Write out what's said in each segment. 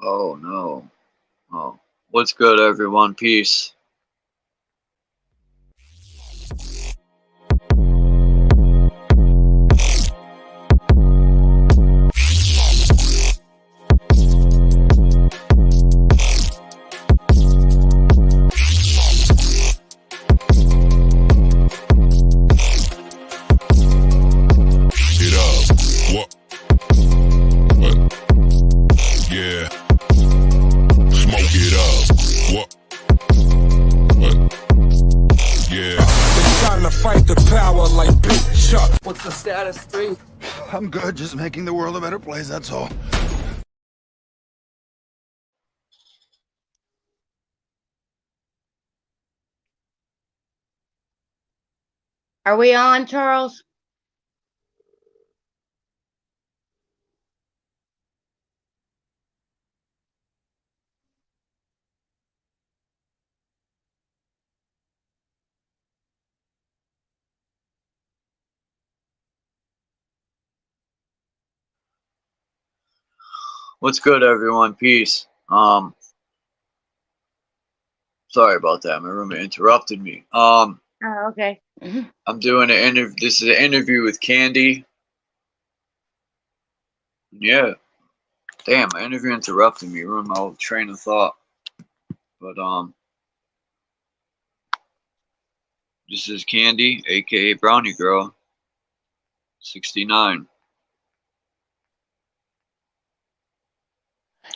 Oh no. Oh. What's good, everyone? Peace. What's the status, 3? I'm good, just making the world a better place, that's all. Are we on, Charles? What's good, everyone? Peace. Sorry about that. My roommate interrupted me. Oh, okay. I'm doing an interview. This is an interview with KANDI. Yeah. Damn, my interview interrupted me. Ruined my whole train of thought. But this is KANDI, aka Brownie Girl 69.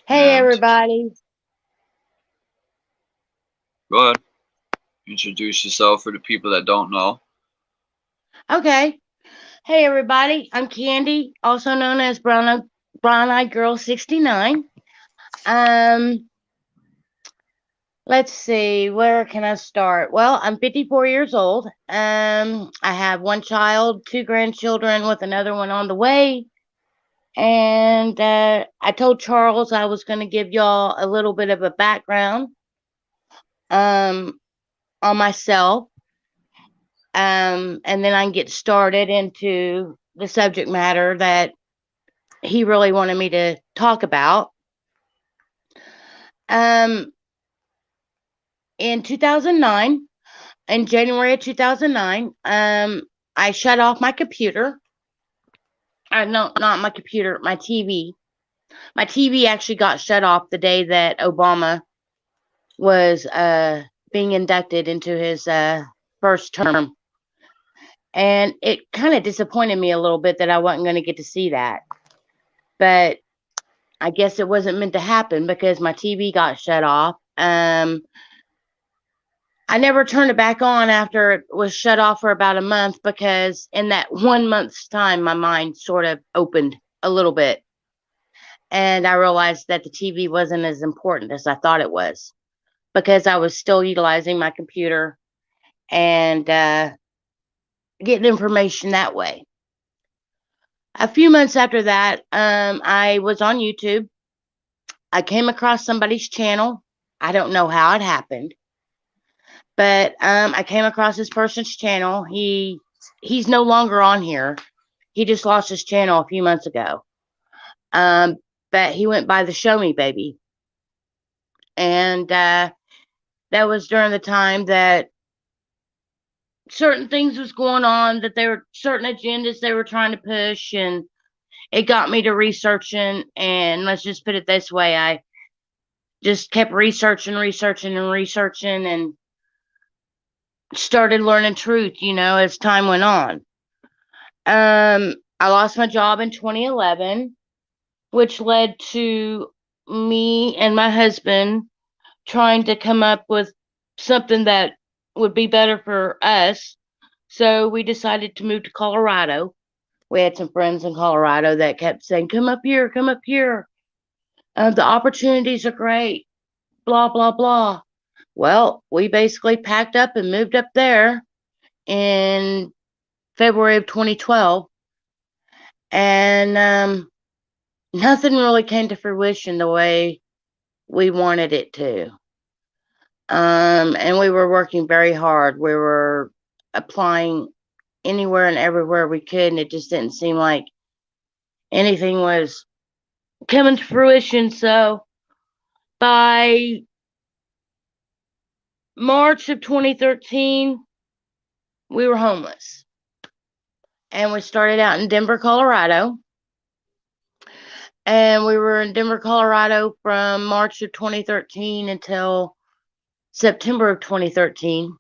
Hey, And everybody. go ahead. Introduce yourself for the people that don't know. Okay. Hey, everybody. I'm KANDI, also known as Brown-Eyed Girl 69. Let's see. Where can I start? Well, I'm 54 years old. I have one child, 2 grandchildren, with another one on the way. And I told Charles I was going to give y'all a little bit of a background on myself. And then I can get started into the subject matter that he really wanted me to talk about. In 2009, in January of 2009, I shut off my computer. No, not my computer, my TV. My TV actually got shut off the day that Obama was being inducted into his first term. And it kind of disappointed me a little bit that I wasn't going to get to see that. But I guess it wasn't meant to happen because my TV got shut off. I never turned it back on after it was shut off for about a month, because in that 1 month's time, my mind sort of opened a little bit. And I realized that the TV wasn't as important as I thought it was, because I was still utilizing my computer and getting information that way. A few months after that, I was on YouTube. I came across somebody's channel. I don't know how it happened, but I came across this person's channel. He's no longer on here. He just lost his channel a few months ago. But he went by the Show Me Baby. And that was during the time that certain things was going on, that there were certain agendas they were trying to push, and it got me to researching. And let's just put it this way, I just kept researching and started learning truth, as time went on. I lost my job in 2011, which led to me and my husband trying to come up with something that would be better for us. So we decided to move to Colorado. We had some friends in Colorado that kept saying, come up here, come up here. The opportunities are great, blah, blah, blah. Well, we basically packed up and moved up there in February of 2012. And nothing really came to fruition the way we wanted it to. And we were working very hard. We were applying anywhere and everywhere we could, and it just didn't seem like anything was coming to fruition. So By March of 2013, we were homeless. And we started out in Denver, Colorado. And we were in Denver, Colorado from March of 2013 until September of 2013.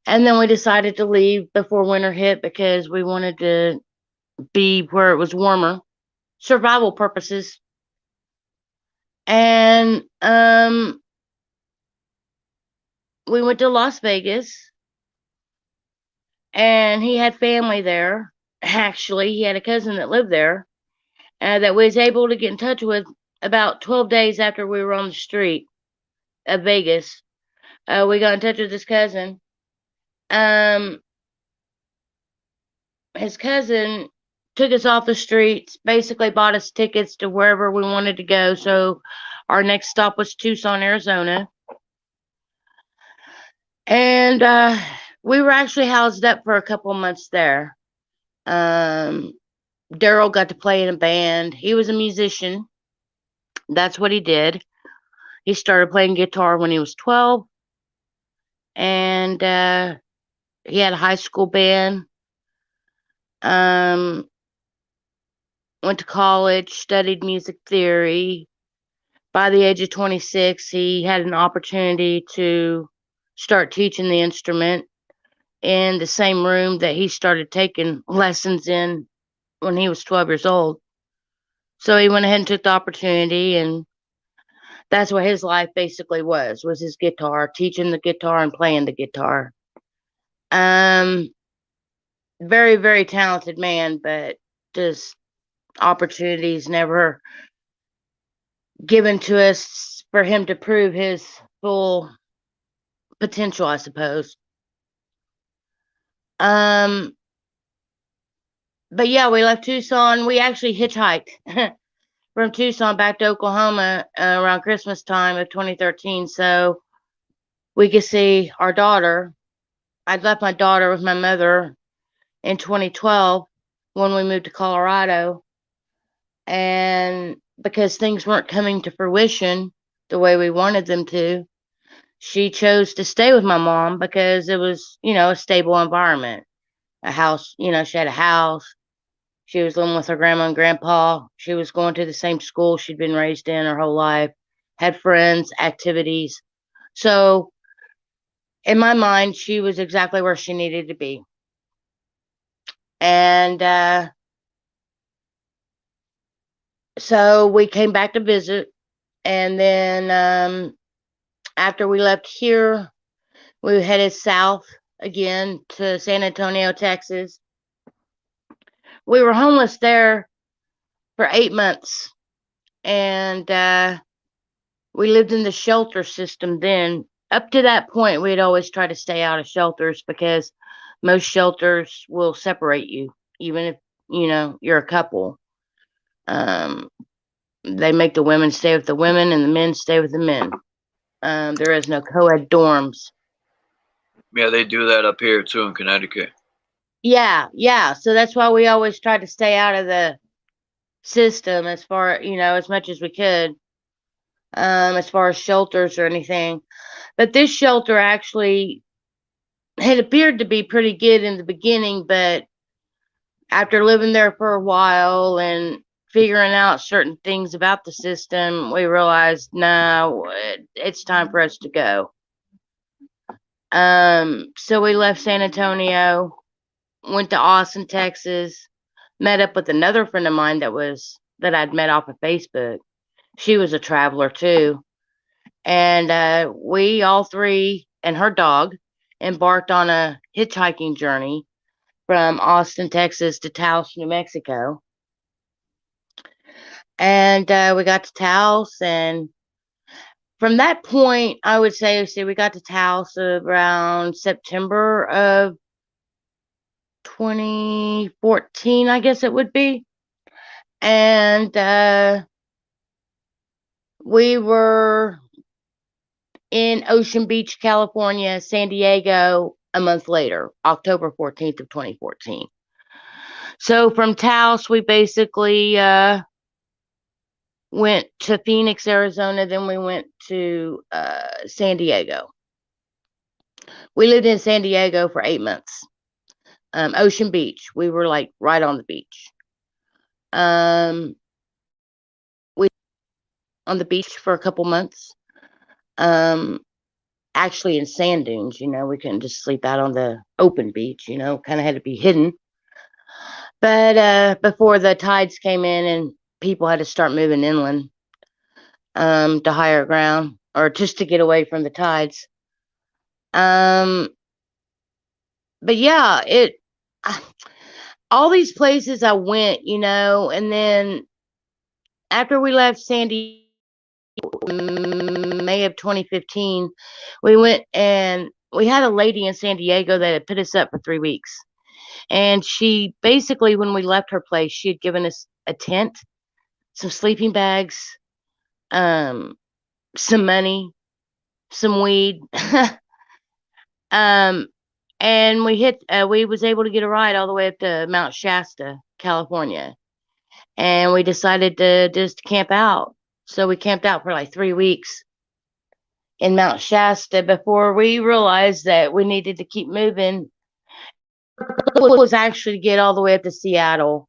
And then we decided to leave before winter hit because we wanted to be where it was warmer, survival purposes. And we went to Las Vegas, and he had family there. Actually, he had a cousin that lived there that we was able to get in touch with about 12 days after we were on the street of Vegas. We got in touch with his cousin. His cousin took us off the streets, basically bought us tickets to wherever we wanted to go. So our next stop was Tucson, Arizona. And we were actually housed up for a couple months there. Daryl got to play in a band. He was a musician. That's what he did. He started playing guitar when he was 12. And he had a high school band. Went to college, studied music theory. By the age of 26, he had an opportunity to start teaching the instrument in the same room that he started taking lessons in when he was 12 years old. So he went ahead and took the opportunity, and that's what his life basically was his guitar, teaching the guitar and playing the guitar. Very, very talented man, but just opportunities never given to us for him to prove his full potential, I suppose. But yeah, we left Tucson. We actually hitchhiked from Tucson back to Oklahoma around Christmas time of 2013, so we could see our daughter. I'd left my daughter with my mother in 2012 when we moved to Colorado, and because things weren't coming to fruition the way we wanted them to, she chose to stay with my mom because it was, a stable environment. A house, she had a house. She was living with her grandma and grandpa. She was going to the same school she'd been raised in her whole life, had friends, activities. So in my mind, she was exactly where she needed to be. And so we came back to visit. And then after we left here, we headed south again to San Antonio, Texas. We were homeless there for 8 months. And we lived in the shelter system then. Up to that point, we'd always try to stay out of shelters because most shelters will separate you, even if, you're a couple. They make the women stay with the women and the men stay with the men. There is no co-ed dorms. Yeah, they do that up here too in Connecticut. Yeah. So that's why we always tried to stay out of the system as far, as much as we could, as far as shelters or anything. But this shelter actually had appeared to be pretty good in the beginning, but after living there for a while and figuring out certain things about the system, we realized, no, it's time for us to go. So we left San Antonio, went to Austin, Texas, met up with another friend of mine that I'd met off of Facebook. She was a traveler too. And we all three and her dog embarked on a hitchhiking journey from Austin, Texas to Taos, New Mexico. And we got to Taos, and from that point, I would say, we got to Taos around September of 2014, I guess it would be. And we were in Ocean Beach, California, San Diego a month later, October 14th of 2014. So from Taos, we basically went to Phoenix, Arizona. Then we went to San Diego. We lived in San Diego for 8 months. Ocean Beach. We were like right on the beach. We on the beach for a couple months. Actually in sand dunes, we couldn't just sleep out on the open beach, kind of had to be hidden. But before the tides came in and people had to start moving inland to higher ground or just to get away from the tides. But yeah, all these places I went, and then after we left San Diego in May of 2015, we went and we had a lady in San Diego that had put us up for 3 weeks. And she basically, when we left her place, she had given us a tent, some sleeping bags, some money, some weed. And we was able to get a ride all the way up to Mount Shasta, California. And we decided to just camp out. So we camped out for like 3 weeks in Mount Shasta before we realized that we needed to keep moving. It was actually to get all the way up to Seattle.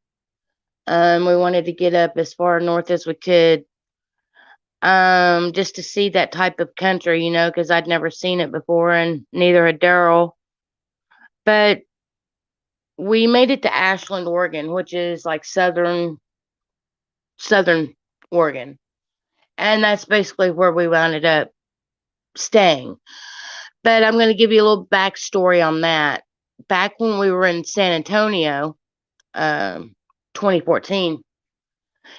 We wanted to get up as far north as we could, just to see that type of country, because I'd never seen it before, and neither had Daryl. But we made it to Ashland, Oregon, which is like southern Oregon, and that's basically where we wound up staying. But I'm going to give you a little backstory on that. Back when we were in San Antonio, 2014,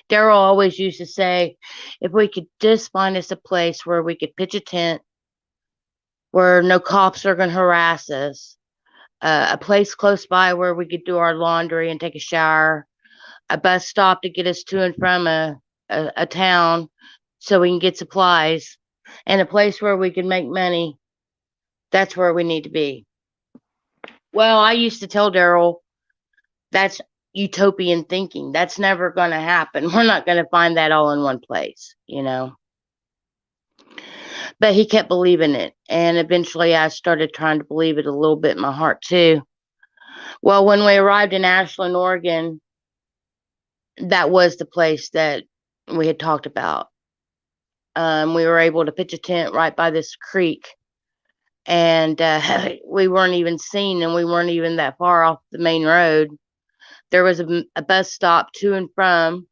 Daryl always used to say, if we could just find us a place where we could pitch a tent, where no cops are going to harass us, a place close by where we could do our laundry and take a shower, a bus stop to get us to and from a town so we can get supplies, and a place where we can make money, that's where we need to be. Well, I used to tell Daryl, that's utopian thinking. That's never going to happen. We're not going to find that all in one place, But he kept believing it. And eventually I started trying to believe it a little bit in my heart too. Well, when we arrived in Ashland, Oregon, that was the place that we had talked about. We were able to pitch a tent right by this creek. And we weren't even seen, and we weren't even that far off the main road. There was a bus stop to and from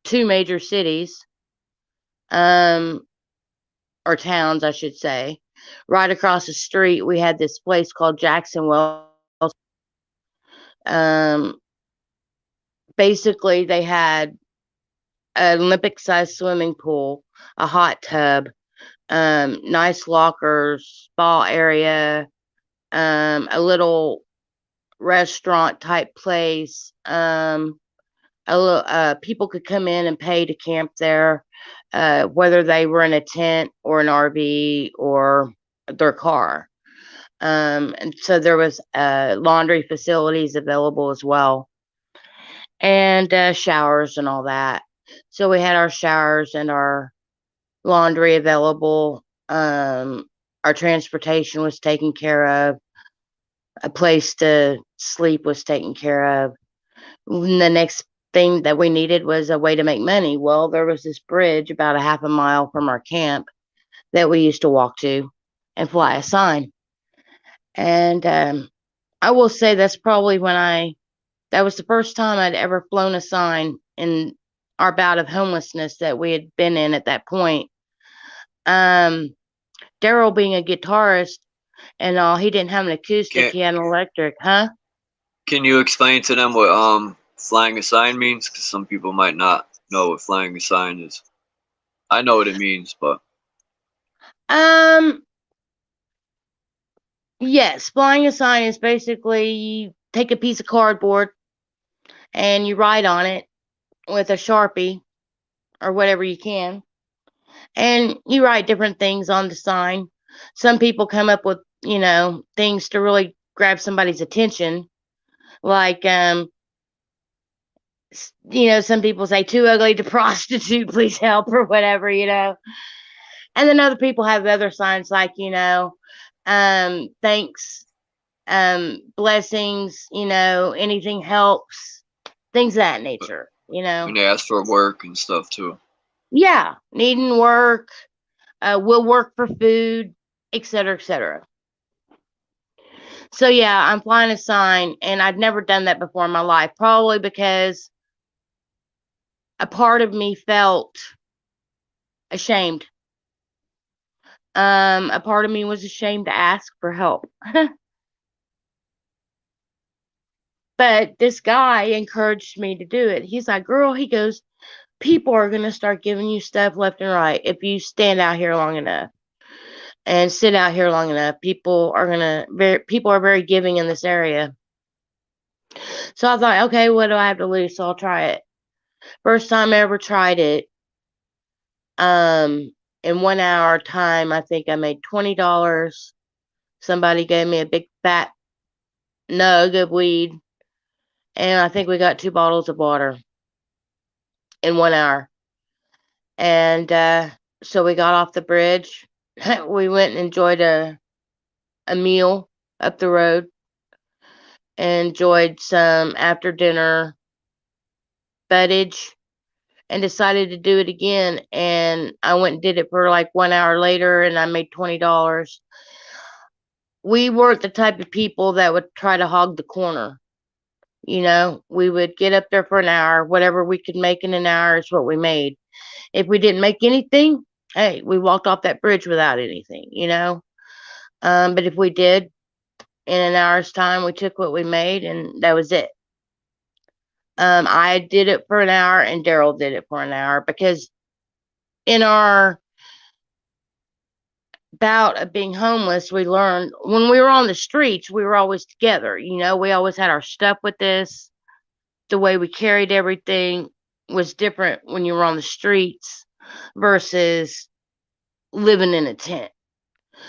2 major cities, or towns, I should say. Right across the street, we had this place called Jacksonville. Basically, they had an Olympic-sized swimming pool, a hot tub, nice lockers, spa area, a little restaurant type place. People could come in and pay to camp there, whether they were in a tent or an RV or their car. And so there was laundry facilities available as well, and showers and all that. So we had our showers and our laundry available. Our transportation was taken care of. A place to sleep was taken care of. The next thing that we needed was a way to make money. Well, there was this bridge about a half a mile from our camp that we used to walk to and fly a sign. And I will say that's probably that was the first time I'd ever flown a sign in our bout of homelessness that we had been in at that point. Daryl, being a guitarist and all, he didn't have an acoustic, he had an electric. Huh? Can you explain to them what flying a sign means? Because some people might not know what flying a sign is. I know what it means, but yes, flying a sign is basically you take a piece of cardboard and you write on it with a Sharpie or whatever you can, and you write different things on the sign. Some people come up with, things to really grab somebody's attention, like you know, some people say too ugly to prostitute, please help, or whatever, you know. And then other people have other signs like, you know, thanks, blessings, you know, anything helps, things of that nature, you know. When they ask for work and stuff too. Yeah, needing work, will work for food, etc., etc. So yeah, I'm flying a sign, and I'd never done that before in my life, probably because a part of me felt ashamed. A part of me was ashamed to ask for help. But this guy encouraged me to do it. He's like, girl, he goes, people are going to start giving you stuff left and right if you stand out here long enough and sit out here long enough. People are very giving in this area. So I thought, okay, what do I have to lose? So I'll try it. First time I ever tried it. In 1 hour time, I think I made $20. Somebody gave me a big fat nug of weed, and I think we got 2 bottles of water in 1 hour. And so we got off the bridge. We went and enjoyed a meal up the road, and enjoyed some after dinner footage, and decided to do it again. And I went and did it for like 1 hour later, and I made $20. We weren't the type of people that would try to hog the corner. You know, we would get up there for an hour. Whatever we could make in an hour is what we made. If we didn't make anything, hey, we walked off that bridge without anything, you know. But if we did, in an hour's time, we took what we made, and that was it. I did it for an hour, and Daryl did it for an hour, because in our bout of being homeless, we learned when we were on the streets, we were always together. You know, we always had our stuff with us. The way we carried everything was different when you were on the streets versus living in a tent.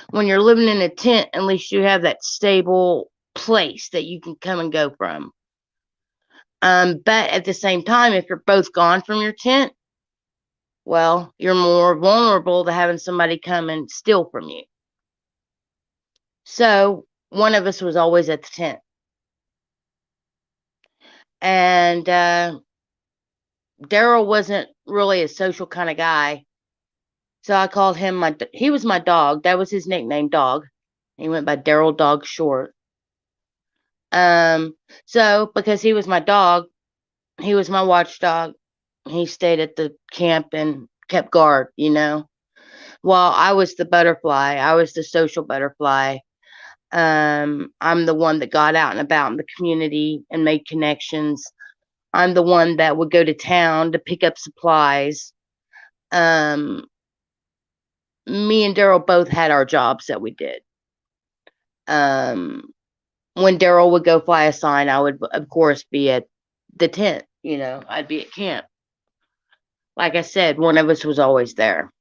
When you're living in a tent, at least you have that stable place that you can come and go from. But at the same time, if you're both gone from your tent, well, you're more vulnerable to having somebody come and steal from you. So one of us was always at the tent. And Daryl wasn't really a social kind of guy. So I called him he was my dog. That was his nickname, Dog. He went by Daryl Dog Short. So because he was my dog, he was my watchdog. He stayed at the camp and kept guard, you know. While I was the butterfly, I was the social butterfly. I'm the one that got out and about in the community and made connections. I'm the one that would go to town to pick up supplies. Me and Daryl both had our jobs that we did. When Daryl would go fly a sign, I would, of course, be at the tent. You know, I'd be at camp. Like I said, one of us was always there.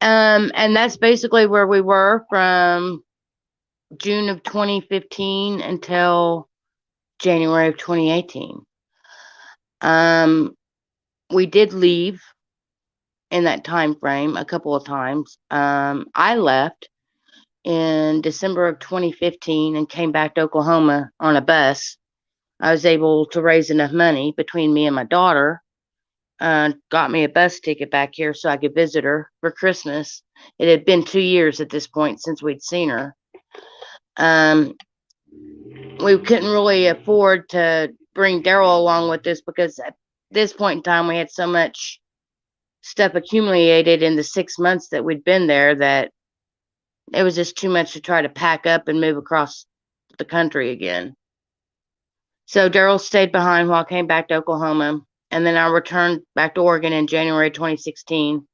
And that's basically where we were from June of 2015 until January of 2018. We did leave in that time frame a couple of times. I left in December of 2015 and came back to Oklahoma on a bus. I was able to raise enough money between me and my daughter, got me a bus ticket back here so I could visit her for Christmas. It had been 2 years at this point since we'd seen her. We couldn't really afford to bring Daryl along with us, because at this point in time we had so much stuff accumulated in the 6 months that we'd been there that it was just too much to try to pack up and move across the country again. So Daryl stayed behind while I came back to Oklahoma, and then I returned back to Oregon in January 2016.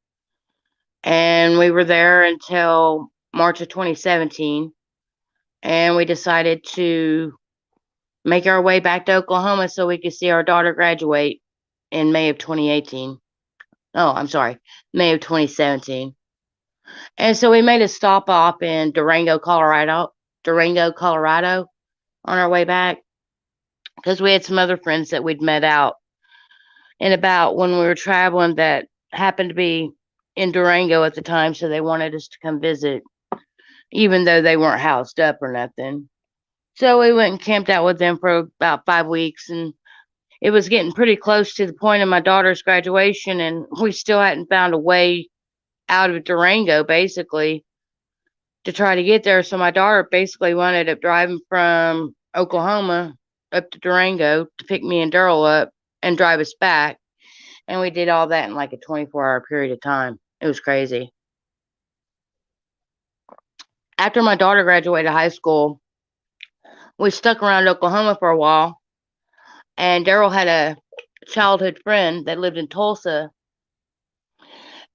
And we were there until March of 2017. And we decided to make our way back to Oklahoma so we could see our daughter graduate in May of 2018. Oh, I'm sorry, May of 2017. And so we made a stop off in Durango, Colorado on our way back. because we had some other friends that we'd met out and about when we were traveling that happened to be in Durango at the time, so they wanted us to come visit, even though they weren't housed up or nothing. So we went and camped out with them for about 5 weeks, and it was getting pretty close to the point of my daughter's graduation, and we still hadn't found a way out of Durango, basically, to try to get there. So my daughter basically wound up driving from Oklahoma up to Durango to pick me and Daryl up and drive us back. And we did all that in like a 24-hour period of time. It was crazy. After my daughter graduated high school, we stuck around Oklahoma for a while. And Daryl had a childhood friend that lived in Tulsa.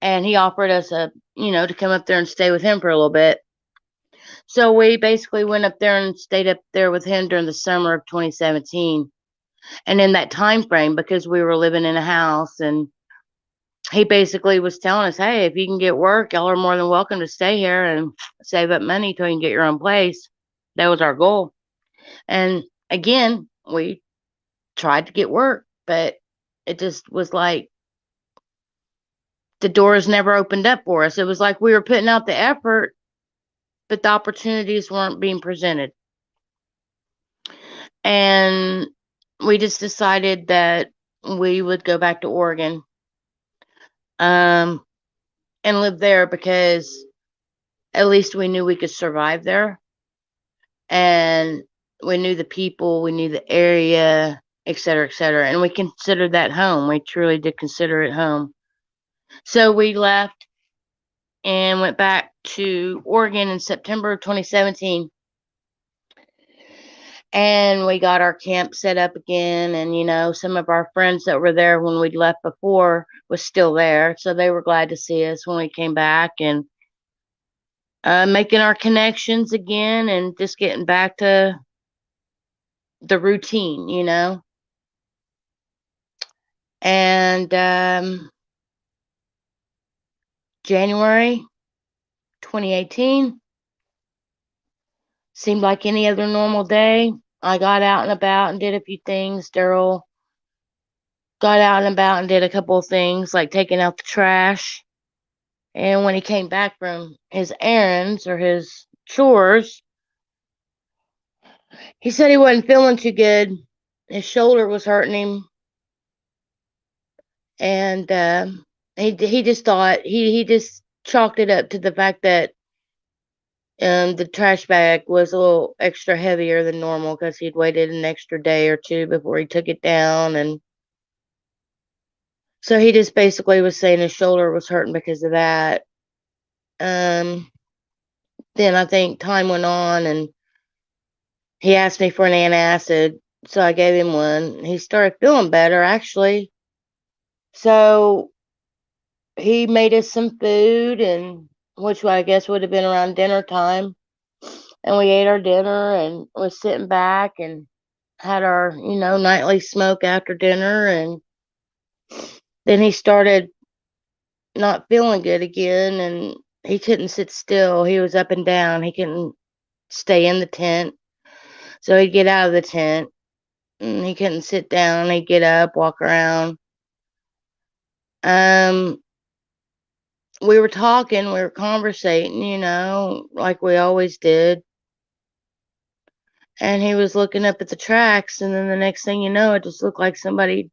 And he offered us to come up there and stay with him for a little bit. So we basically went up there and stayed up there with him during the summer of 2017. And in that time frame, because we were living in a house, and he basically was telling us, hey, if you can get work, y'all are more than welcome to stay here and save up money till you can get your own place. That was our goal. And again, we tried to get work, but it just was like the doors never opened up for us. It was like we were putting out the effort, but the opportunities weren't being presented. And we just decided that we would go back to Oregon and live there, because at least we knew we could survive there. And we knew the people, we knew the area, et cetera, et cetera. And we considered that home. We truly did consider it home. So we left and went back to Oregon in September of 2017. And we got our camp set up again. And, some of our friends that were there when we'd left before was still there. So they were glad to see us when we came back, and making our connections again and just getting back to the routine, And January 2018 seemed like any other normal day. I got out and about and did a few things. Daryl got out and about and did a couple of things, like taking out the trash. And when he came back from his errands or his chores, he said he wasn't feeling too good. His shoulder was hurting him. And he just thought, he just chalked it up to the fact that the trash bag was a little extra heavier than normal, because he'd waited an extra day or two before he took it down. And so he just basically was saying his shoulder was hurting because of that. Then I think time went on, and he asked me for an antacid, so I gave him one. He started feeling better, actually. So he made us some food, and which I guess would have been around dinner time. And we ate our dinner and was sitting back and had our, nightly smoke after dinner. And then he started not feeling good again, and he couldn't sit still. He was up and down. He couldn't stay in the tent. So he'd get out of the tent, and he couldn't sit down. He'd get up, walk around. We were talking, we were conversating, like we always did. And he was looking up at the tracks, and then the next thing you know, it just looked like somebody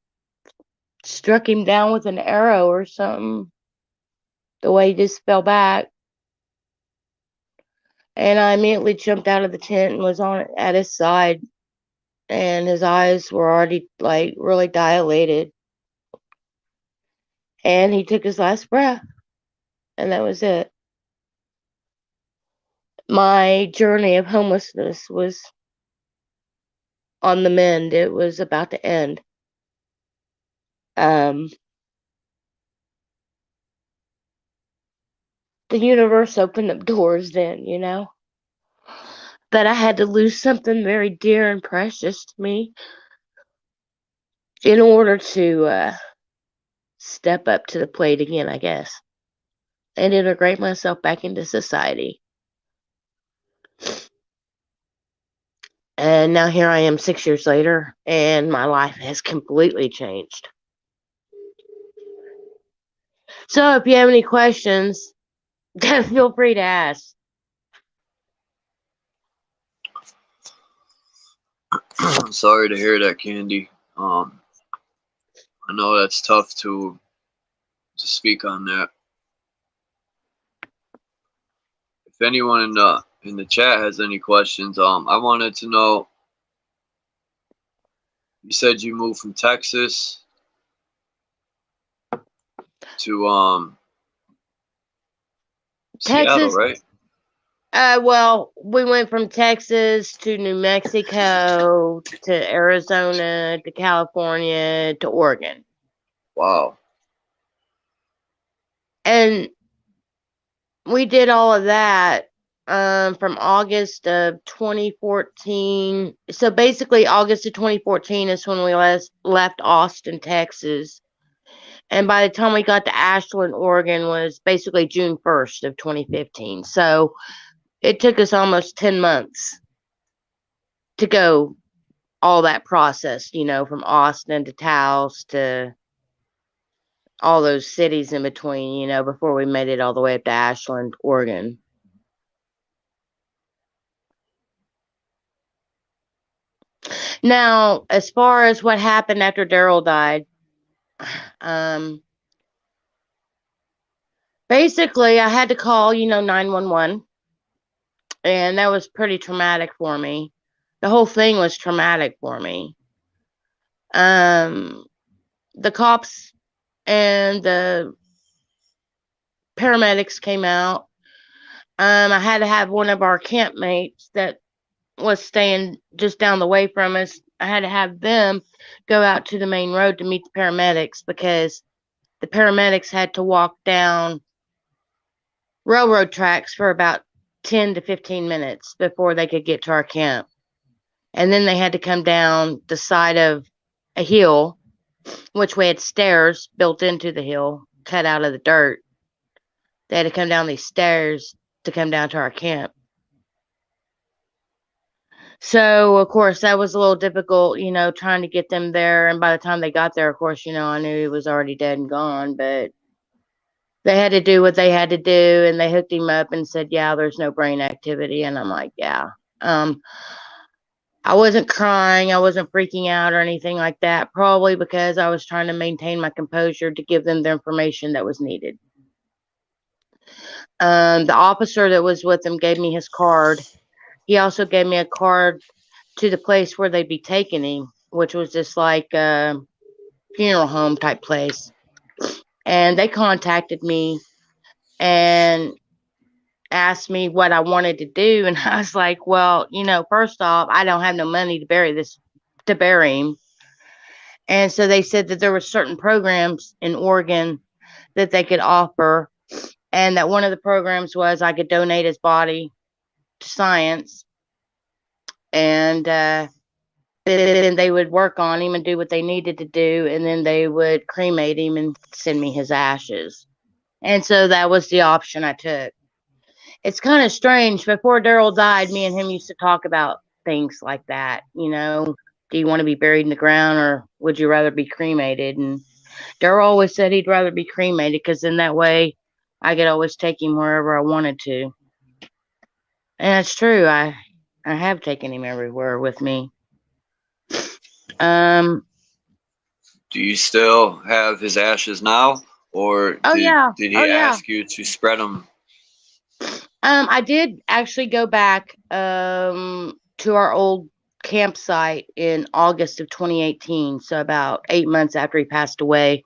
struck him down with an arrow or something. The way he just fell back. And I immediately jumped out of the tent and was at his side. And his eyes were already, like, really dilated. And he took his last breath. And that was it. My journey of homelessness was on the mend. It was about to end. The universe opened up doors then, But I had to lose something very dear and precious to me in order to step up to the plate again, I guess, and integrate myself back into society. And now here I am 6 years later, and my life has completely changed. So if you have any questions, feel free to ask. I'm sorry to hear that, Candy. I know that's tough to speak on that. If anyone in the chat has any questions, I wanted to know. You said you moved from Texas to Seattle, Texas. right? Well, we went from Texas to New Mexico to Arizona to California to Oregon. Wow. And we did all of that from August of 2014. So basically, August of 2014 is when we left Austin, Texas. And by the time we got to Ashland, Oregon was basically June 1st of 2015. So it took us almost 10 months to go all that process, from Austin to Taos to all those cities in between, before we made it all the way up to Ashland, Oregon. Now, as far as what happened after Daryl died, basically I had to call, 911, and that was pretty traumatic for me. The whole thing was traumatic for me. The cops and the paramedics came out. I had to have one of our campmates that was staying just down the way from us. I had to have them go out to the main road to meet the paramedics because the paramedics had to walk down railroad tracks for about 10 to 15 minutes before they could get to our camp. And then they had to come down the side of a hill, which we had stairs built into the hill, cut out of the dirt. They had to come down these stairs to come down to our camp. So, of course, that was a little difficult, trying to get them there. And by the time they got there, of course, I knew he was already dead and gone. But they had to do what they had to do, and they hooked him up and said, yeah, there's no brain activity. And I'm like, yeah. I wasn't crying. I wasn't freaking out or anything like that, probably because I was trying to maintain my composure to give them the information that was needed. The officer that was with him gave me his card. He also gave me a card to the place where they'd be taking him, which was just like a funeral home type place. And they contacted me and asked me what I wanted to do. And I was like, well, first off, I don't have no money to bury him. And so they said that there were certain programs in Oregon that they could offer. And that one of the programs was I could donate his body to science. And then they would work on him and do what they needed to do. And then they would cremate him and send me his ashes. And so that was the option I took. It's kind of strange. Before Daryl died, me and him used to talk about things like that. Do you want to be buried in the ground or would you rather be cremated? And Daryl always said he'd rather be cremated because in that way I could always take him wherever I wanted to. And it's true. I have taken him everywhere with me. Do you still have his ashes now, or did he ask you to spread them? I did actually go back to our old campsite in August of 2018, so about 8 months after he passed away.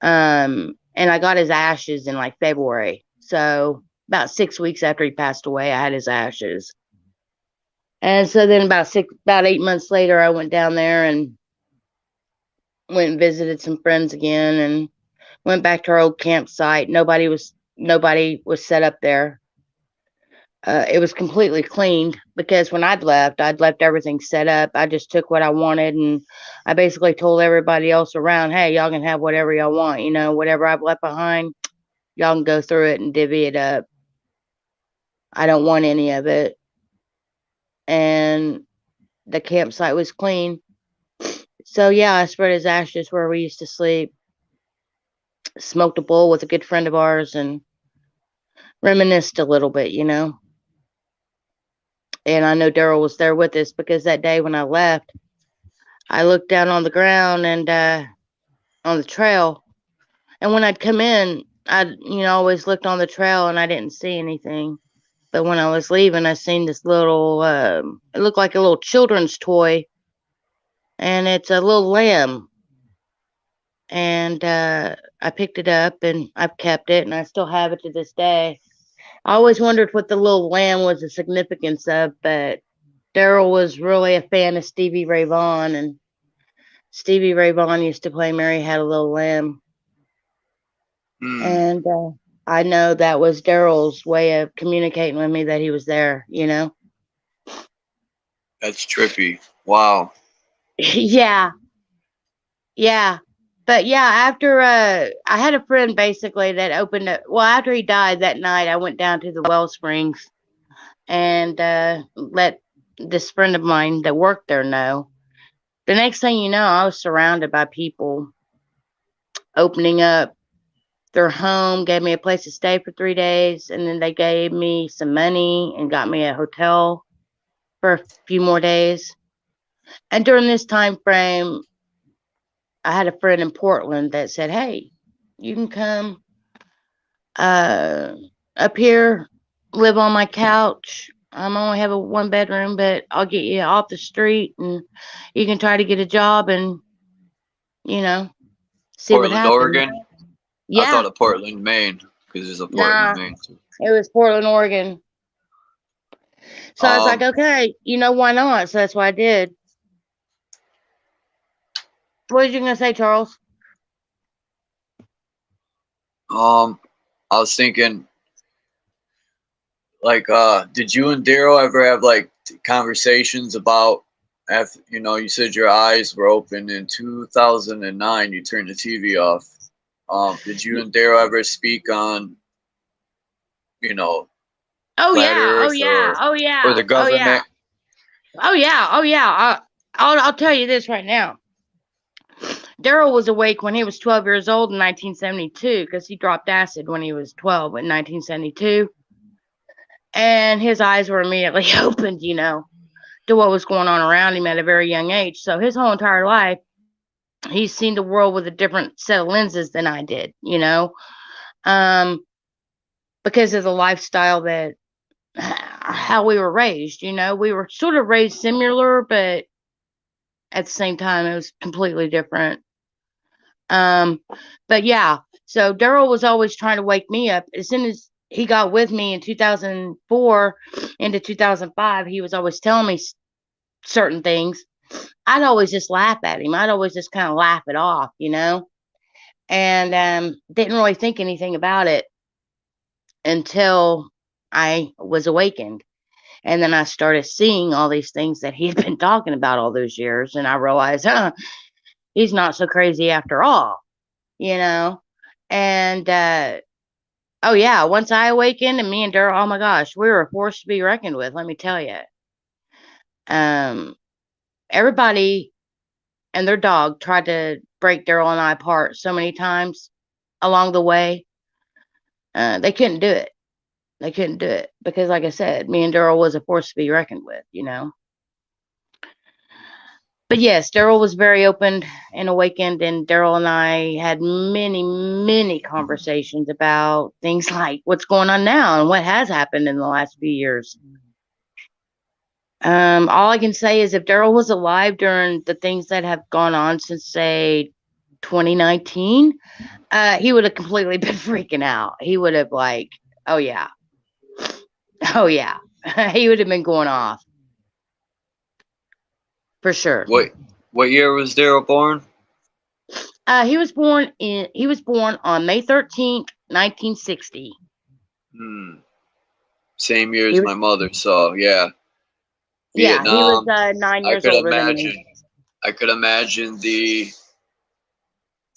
And I got his ashes in like February. So about 6 weeks after he passed away, I had his ashes. And so then about 8 months later, I went down there and went and visited some friends again and went back to our old campsite. Nobody was set up there. It was completely cleaned because when I'd left everything set up. I just took what I wanted and I basically told everybody else around, hey, y'all can have whatever y'all want. Whatever I've left behind, y'all can go through it and divvy it up. I don't want any of it. And the campsite was clean. So yeah, I spread his ashes where we used to sleep. Smoked a bowl with a good friend of ours and reminisced a little bit, you know. And I know Daryl was there with us because that day when I left, I looked down on the ground and on the trail. And when I'd come in, I'd, always looked on the trail and I didn't see anything. But when I was leaving, I seen this little, it looked like a little children's toy. And it's a little lamb. And I picked it up and I've kept it and I still have it to this day. I always wondered what the little lamb was the significance of, but Daryl was really a fan of Stevie Ray Vaughan, and Stevie Ray Vaughan used to play Mary Had a Little Lamb. And I know that was Daryl's way of communicating with me that he was there, you know? That's trippy. Wow. Yeah. Yeah. But yeah, after I had a friend basically that opened it. Well, after he died that night, I went down to the Wellsprings and let this friend of mine that worked there know. The next thing you know, I was surrounded by people opening up their home, gave me a place to stay for 3 days, and then they gave me some money and got me a hotel for a few more days. And during this time frame, I had a friend in Portland that said, "Hey, you can come up here, live on my couch. I'm only have a 1 bedroom, but I'll get you off the street and you can try to get a job and, see what Portland, happens." Oregon? I Yeah. thought of Portland, Maine, because there's a Nah, Portland, Maine too. it was Portland, Oregon. So I was like, okay, why not? So that's what I did. What was you going to say, Charles? I was thinking, like, did you and Daryl ever have like conversations about, after you said your eyes were open in 2009, you turned the TV off. Did you and Daryl ever speak on, Oh flat yeah, oh Earth yeah, oh or yeah, the oh yeah, government? oh yeah, oh yeah. I'll tell you this right now. Daryl was awake when he was 12 years old in 1972 because he dropped acid when he was 12 in 1972. And his eyes were immediately opened, to what was going on around him at a very young age. So his whole entire life, he's seen the world with a different set of lenses than I did, because of the lifestyle that how we were raised. We were sort of raised similar, but at the same time, it was completely different. But yeah, so Daryl was always trying to wake me up. As soon as he got with me in 2004 into 2005, he was always telling me certain things. I'd always just laugh at him. I'd always just kind of laugh it off, and didn't really think anything about it until I was awakened. And then I started seeing all these things that he had been talking about all those years. And I realized, he's not so crazy after all, And, oh, yeah, once I awakened and me and Daryl, oh, my gosh, we were a force to be reckoned with, let me tell you. Everybody and their dog tried to break Daryl and I apart so many times along the way. They couldn't do it. They couldn't do it because, like I said, me and Daryl was a force to be reckoned with, But yes, Daryl was very open and awakened, and Daryl and I had many, many conversations about things like what's going on now and what has happened in the last few years. All I can say is if Daryl was alive during the things that have gone on since, say, 2019, he would have completely been freaking out. He would have oh yeah. Oh yeah. He would have been going off. For sure. What year was Daryl born? He was born on May 13th, 1960. Same year as my mother, so yeah. Yeah, Vietnam. he was 9 years older than me. I could imagine the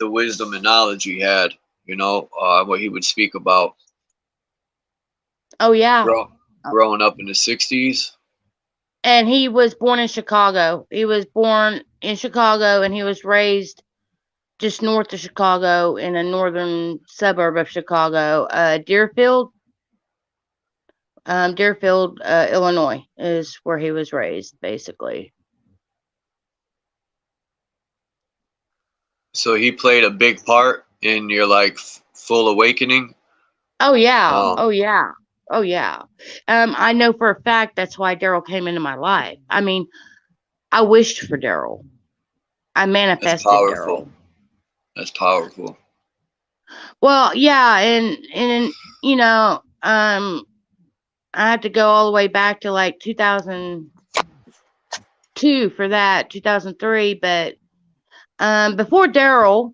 wisdom and knowledge he had, what he would speak about. Oh yeah. Growing up in the 60s. And he was born in Chicago. He was born in Chicago, and he was raised just north of Chicago in a northern suburb of Chicago, Deerfield. Deerfield, Illinois is where he was raised, basically. So he played a big part in your like full awakening. Oh yeah, Um, oh yeah, oh yeah. I know for a fact that's why Daryl came into my life. I mean, I wished for Daryl. I that's manifested powerful. Daryl. That's powerful. Well, yeah, and you know, I had to go all the way back to like 2002 for that, 2003. But before Daryl,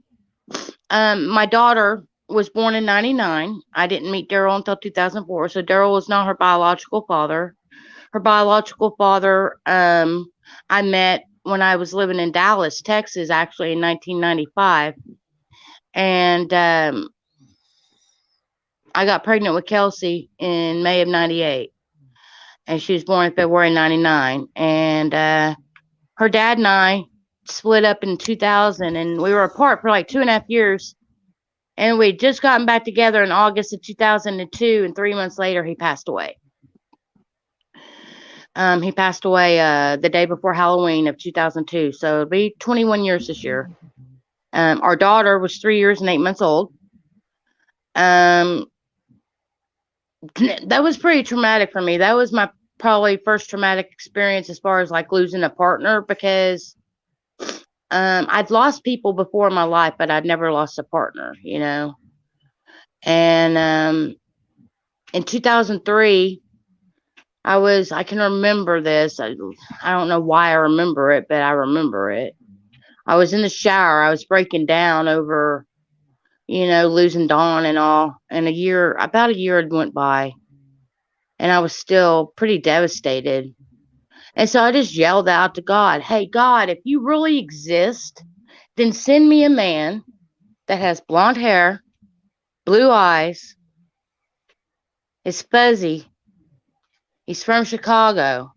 my daughter was born in 99. I didn't meet Daryl until 2004. So Daryl was not her biological father. Her biological father, I met when I was living in Dallas, Texas, actually in 1995. And I got pregnant with Kelsey in May of 98. And she was born in February 99. And her dad and I split up in 2000. And we were apart for like 2.5 years. And we'd just gotten back together in August of 2002, and 3 months later, he passed away. He passed away the day before Halloween of 2002, so it'll be 21 years this year. Our daughter was 3 years and 8 months old. That was pretty traumatic for me. That was my probably first traumatic experience as far as like losing a partner, because I'd lost people before in my life, but I'd never lost a partner, you know. And in 2003, I can remember this. I don't know why I remember it, but I remember it. I was in the shower. I was breaking down over, losing Dawn and all. And about a year had went by, and I was still pretty devastated. And so I just yelled out to God, "Hey, God, if you really exist, then send me a man that has blonde hair, blue eyes, is fuzzy. He's from Chicago.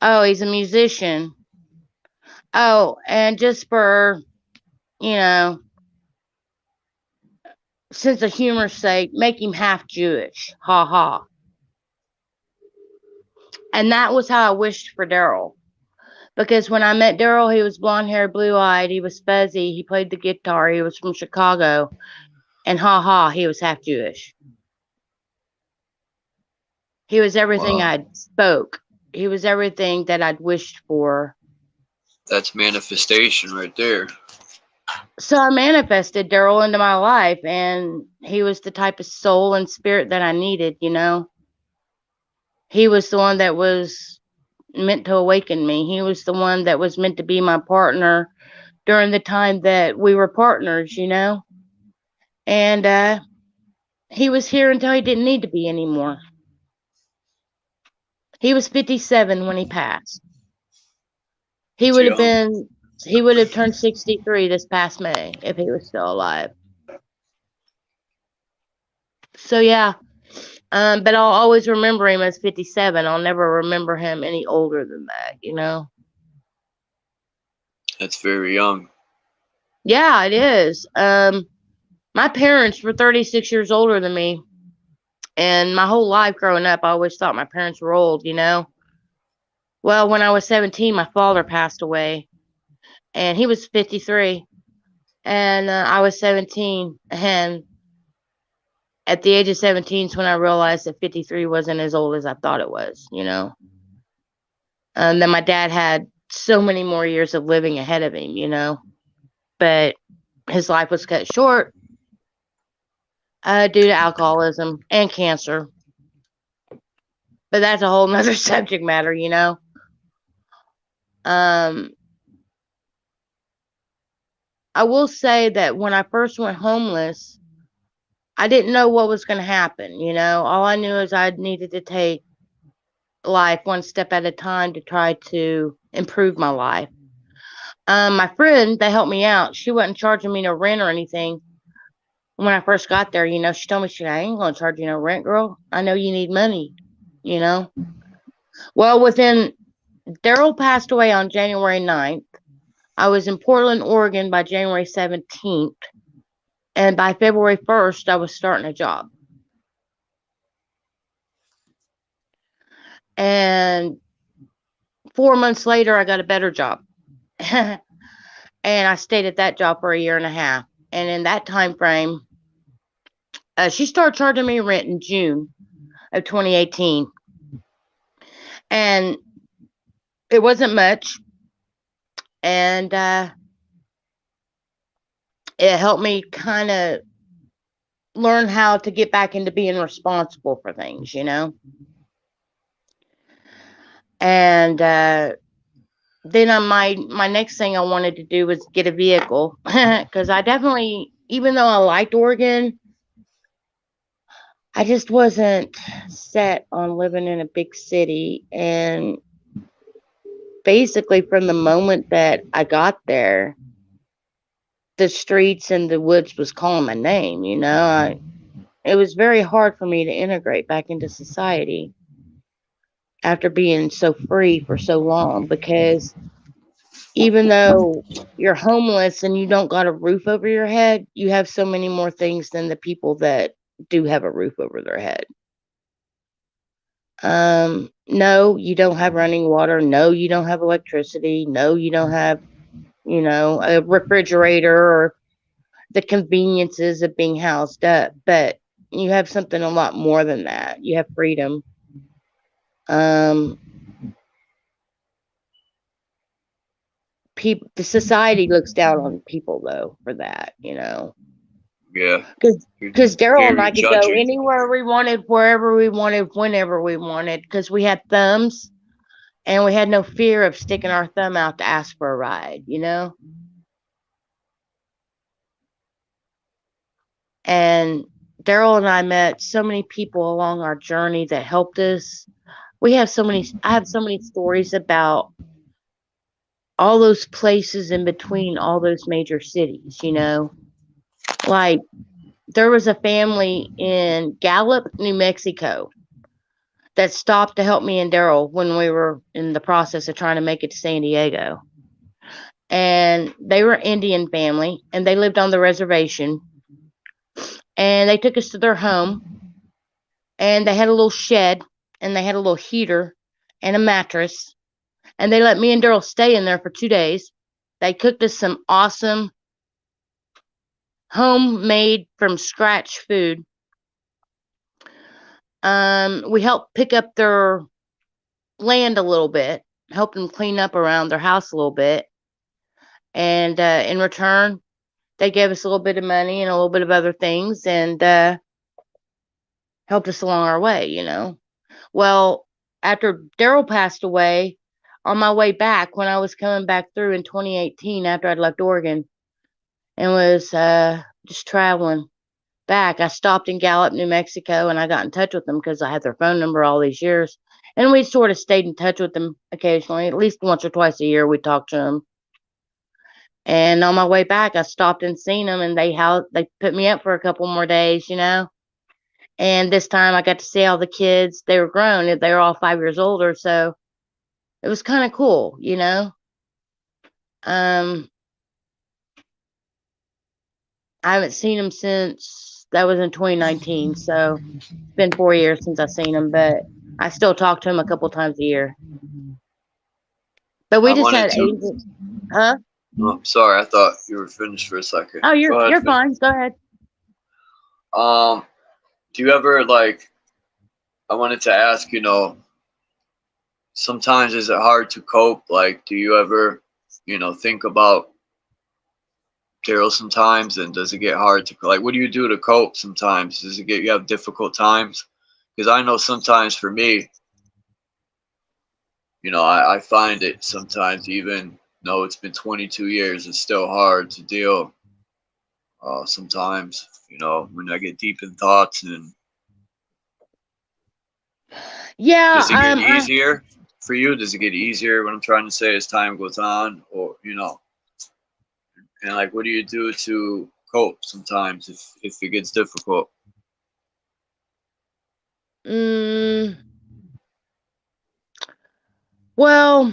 Oh, he's a musician. Oh, and just for, you know, sense of humor's sake, make him half Jewish. Ha ha." And that was how I wished for Daryl. Because when I met Daryl, he was blonde haired, blue eyed, he was fuzzy, he played the guitar, he was from Chicago, and ha ha, he was half Jewish. He was everything Wow. I'd spoke. He was everything that I'd wished for. That's manifestation right there. So I manifested Daryl into my life, and he was the type of soul and spirit that I needed, you know. He was the one that was meant to awaken me. He was the one that was meant to be my partner during the time that we were partners, you know. And he was here until he didn't need to be anymore. He was 57 when he passed. He It's would have young. turned 63 this past May if he was still alive. So yeah. But I'll always remember him as 57. I'll never remember him any older than that, you know? That's very young. Yeah, it is. My parents were 36 years older than me. And my whole life growing up, I always thought my parents were old, you know? Well, when I was 17, my father passed away. And he was 53. And I was 17. And at the age of 17 is when I realized that 53 wasn't as old as I thought it was, you know? And then my dad had so many more years of living ahead of him, you know? But his life was cut short due to alcoholism and cancer. But that's a whole nother subject matter, you know? I will say that when I first went homeless, I didn't know what was going to happen, you know? All I knew is I needed to take life one step at a time to try to improve my life. My friend that helped me out, she wasn't charging me no rent or anything. When I first got there, you know, she told me, I ain't going to charge you no rent, girl. I know you need money, you know? Well, Daryl passed away on January 9th. I was in Portland, Oregon by January 17th. And by February 1st, I was starting a job. And 4 months later, I got a better job. And I stayed at that job for a year and a half. And in that time frame, she started charging me rent in June of 2018. And it wasn't much. And it helped me kind of learn how to get back into being responsible for things, you know? And then my next thing I wanted to do was get a vehicle, because I definitely, even though I liked Oregon, I just wasn't set on living in a big city. And basically from the moment that I got there, the streets and the woods was calling my name, you know. It was very hard for me to integrate back into society after being so free for so long, because even though you're homeless and you don't got a roof over your head, you have so many more things than the people that do have a roof over their head. No, you don't have running water. No, you don't have electricity. No, you don't have, you know, a refrigerator or the conveniences of being housed up. But you have something a lot more than that. You have freedom. The society looks down on people though for that, you know. Yeah. Because Daryl and I You're could go judging. anywhere we wanted, wherever we wanted, whenever we wanted, because we had thumbs and we had no fear of sticking our thumb out to ask for a ride, you know. And Daryl and I met so many people along our journey that helped us. I have so many stories about all those places in between all those major cities, you know. Like, there was a family in Gallup, New Mexico that stopped to help me and Daryl when we were in the process of trying to make it to San Diego. And they were an Indian family and they lived on the reservation. And they took us to their home and they had a little shed and they had a little heater and a mattress. And they let me and Daryl stay in there for 2 days. They cooked us some awesome homemade from scratch food. We helped pick up their land a little bit, helped them clean up around their house a little bit. And in return, they gave us a little bit of money and a little bit of other things and helped us along our way, you know. Well, after Daryl passed away, on my way back, when I was coming back through in 2018 after I'd left Oregon and was just traveling back, I stopped in Gallup, New Mexico, and I got in touch with them because I had their phone number all these years. And we sort of stayed in touch with them occasionally, at least once or twice a year. We talked to them. And on my way back, I stopped and seen them, and they put me up for a couple more days, you know. And this time, I got to see all the kids. They were grown; they were all 5 years older, so it was kind of cool, you know. I haven't seen them since that was in 2019, so it's been 4 years since I've seen them, but I still talk to them a couple times a year. But we I just wanted had to. agents, huh? Oh, sorry, I thought you were finished for a second. Oh, Go ahead, you're Finn. fine. Go ahead. Do you ever like? I wanted to ask. You know, sometimes is it hard to cope? Like, do you ever, think about Daryl sometimes, and does it get hard to like? What do you do to cope sometimes? Does it get you have difficult times? Because I know sometimes for me, I find it sometimes, even though it's been 22 years, it's still hard to deal. Sometimes, when I get deep in thoughts, and Yeah, does it get easier for you? Does it get easier? What I'm trying to say as time goes on, or and like, what do you do to cope sometimes if it gets difficult? mm, Well,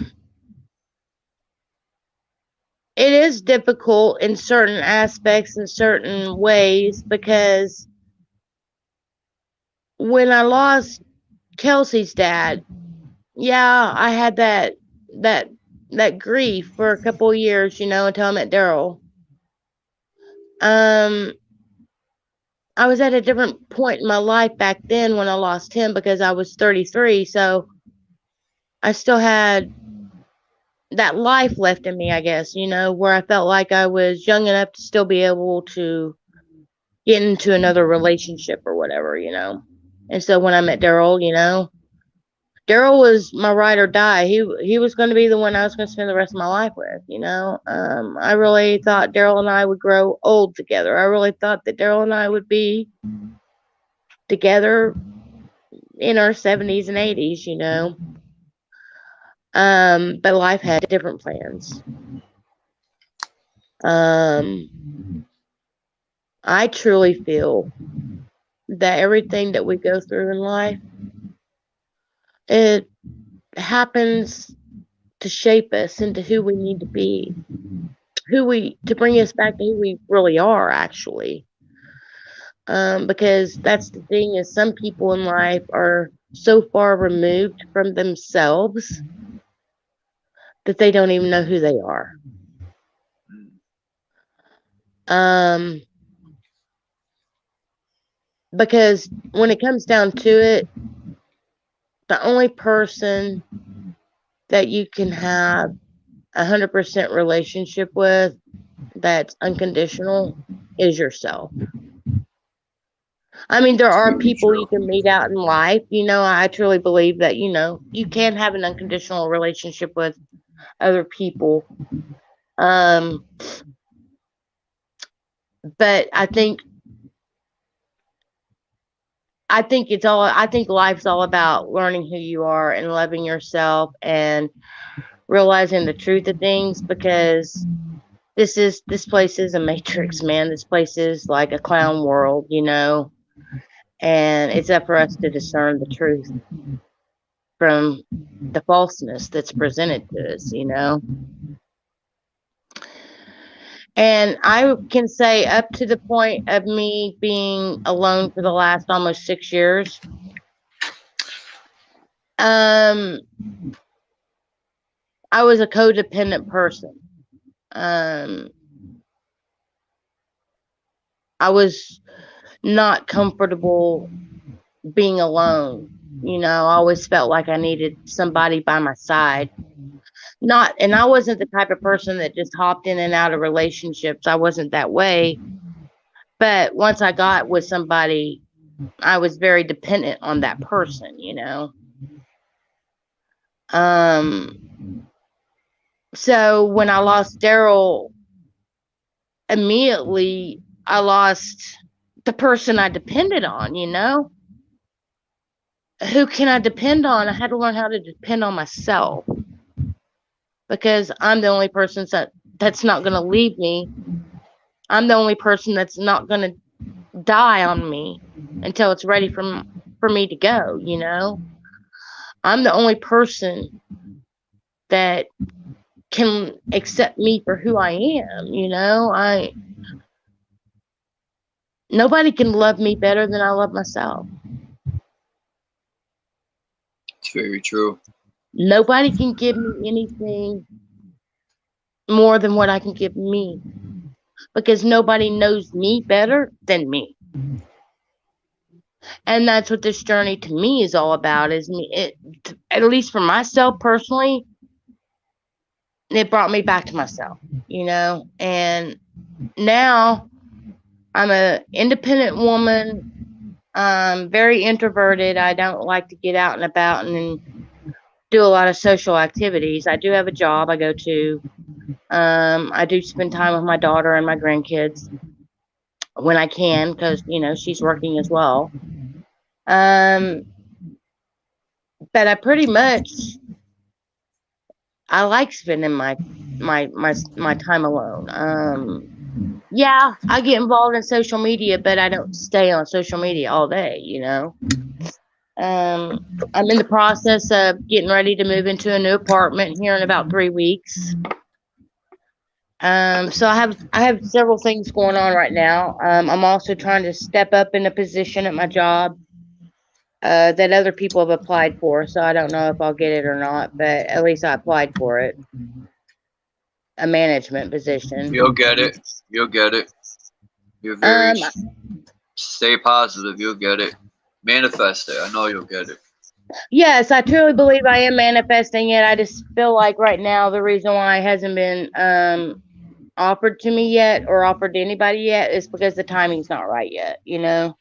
it is difficult in certain aspects, in certain ways, because when I lost Kelsey's dad, yeah, I had that that grief for a couple of years, until I met Daryl. Um, I was at a different point in my life back then when I lost him because I was 33, so I still had that life left in me, I guess, where I felt like I was young enough to still be able to get into another relationship or whatever. And so when I met Daryl, Daryl was my ride or die. He was going to be the one I was going to spend the rest of my life with. I really thought Daryl and I would grow old together. I really thought that Daryl and I would be together in our 70s and 80s. But life had different plans. I truly feel that everything that we go through in life, it happens to shape us into who we need to be, to bring us back to who we really are, actually. Because that's the thing, is some people in life are so far removed from themselves that they don't even know who they are. Because when it comes down to it, the only person that you can have 100% relationship with that's unconditional is yourself. I mean, there are people you can meet out in life. I truly believe that, you can have an unconditional relationship with other people. But I think life's all about learning who you are and loving yourself and realizing the truth of things, because this place is a matrix, man. This place is like a clown world, and it's up for us to discern the truth from the falseness that's presented to us, And I can say, up to the point of me being alone for the last almost 6 years, I was a codependent person. I was not comfortable being alone. I always felt like I needed somebody by my side. And I wasn't the type of person that just hopped in and out of relationships. I wasn't that way. But once I got with somebody, I was very dependent on that person, So when I lost Daryl, immediately I lost the person I depended on, Who can I depend on? I had to learn how to depend on myself, because I'm the only person that's not going to leave me. I'm the only person that's not going to die on me until it's ready for me to go, I'm the only person that can accept me for who I am, Nobody can love me better than I love myself. It's very true. Nobody can give me anything more than what I can give me, because nobody knows me better than me. And that's what this journey to me is all about, is at least for myself personally, it brought me back to myself, and now I'm an independent woman. I'm very introverted. I don't like to get out and about and do a lot of social activities. I do have a job I go to. I do spend time with my daughter and my grandkids when I can, because, she's working as well. But I pretty much, I like spending my time alone. Yeah, I get involved in social media, but I don't stay on social media all day, I'm in the process of getting ready to move into a new apartment here in about 3 weeks. So I have several things going on right now. I'm also trying to step up in a position at my job that other people have applied for. So I don't know if I'll get it or not, but at least I applied for it. A management position. You'll get it. You'll get it. You're very stay positive. You'll get it. Manifest it. I know you'll get it. Yes, I truly believe I am manifesting it. I just feel like right now the reason why it hasn't been offered to me yet or offered to anybody yet is because the timing's not right yet, you know.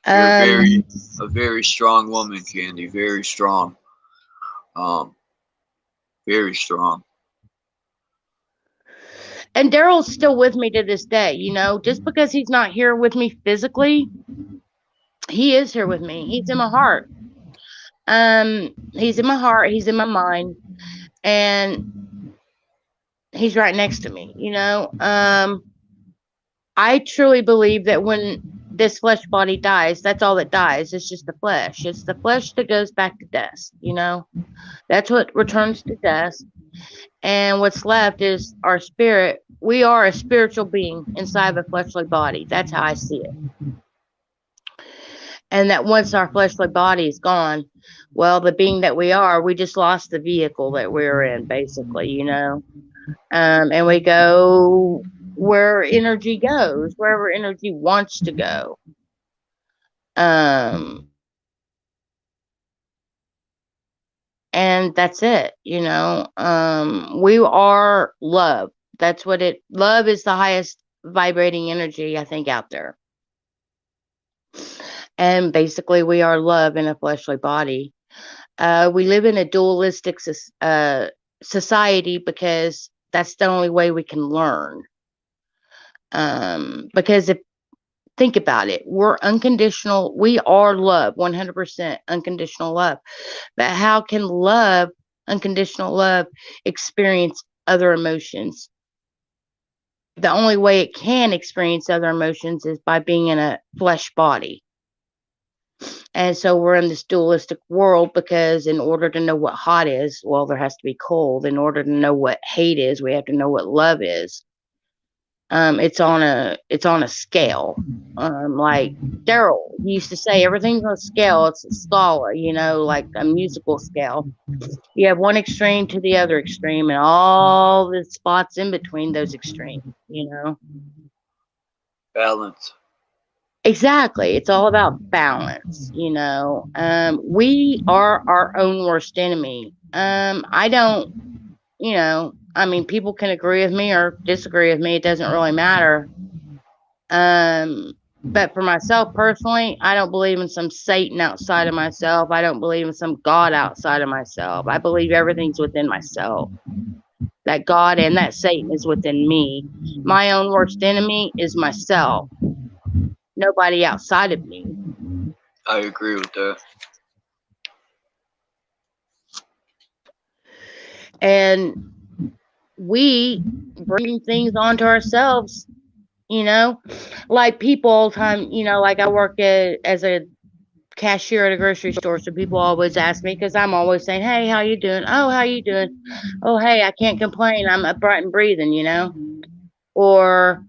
You're a very strong woman, Candy. Very strong. Very strong. And Daryl's still with me to this day, you know. Just because he's not here with me physically, he is here with me. He's in my heart. He's in my heart, he's in my mind, and he's right next to me, you know. I truly believe that when this flesh body dies, that's all that dies. It's just the flesh. It's the flesh that goes back to dust, you know. That's what returns to dust. And what's left is our spirit. We are a spiritual being inside of a fleshly body. That's how I see it. And that once our fleshly body is gone, well, the being that we are, we just lost the vehicle that we're in, basically, you know. And we go where energy goes, wherever energy wants to go. And that's it, you know. We are love. That's what love is the highest vibrating energy, I think, out there. And basically we are love in a fleshly body. We live in a dualistic society because that's the only way we can learn. Because think about it, we're unconditional. We are love, 100% unconditional love. But how can love, unconditional love, experience other emotions? The only way it can experience other emotions is by being in a flesh body. And so we're in this dualistic world because in order to know what hot is, well, there has to be cold. In order to know what hate is, we have to know what love is. It's on a scale. Like Daryl used to say, everything's on a scale. It's a scala, you know, like a musical scale. You have one extreme to the other extreme and all the spots in between those extremes, you know. Balance. Exactly. It's all about balance, you know. We are our own worst enemy. I don't, you know, I mean, people can agree with me or disagree with me. It doesn't really matter. But for myself personally, I don't believe in some Satan outside of myself. I don't believe in some God outside of myself. I believe everything's within myself. That God and that Satan is within me. My own worst enemy is myself. Nobody outside of me. I agree with that. And we bring things onto ourselves, you know, like people all the time, you know, like I work as a cashier at a grocery store, so people always ask me because I'm always saying, hey, how you doing? Oh, how you doing? Oh, hey, I can't complain, I'm upright and breathing, you know. Or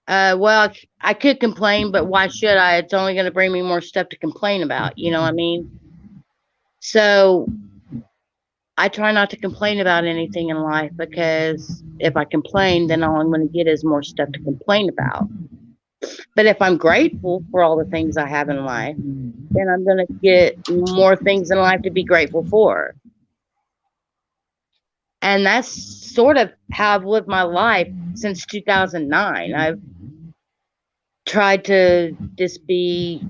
well, I could complain, but why should I? It's only going to bring me more stuff to complain about, you know what I mean? So I try not to complain about anything in life, because if I complain, then all I'm going to get is more stuff to complain about. But if I'm grateful for all the things I have in life, then I'm going to get more things in life to be grateful for. And that's sort of how I've lived my life since 2009. I've tried to just be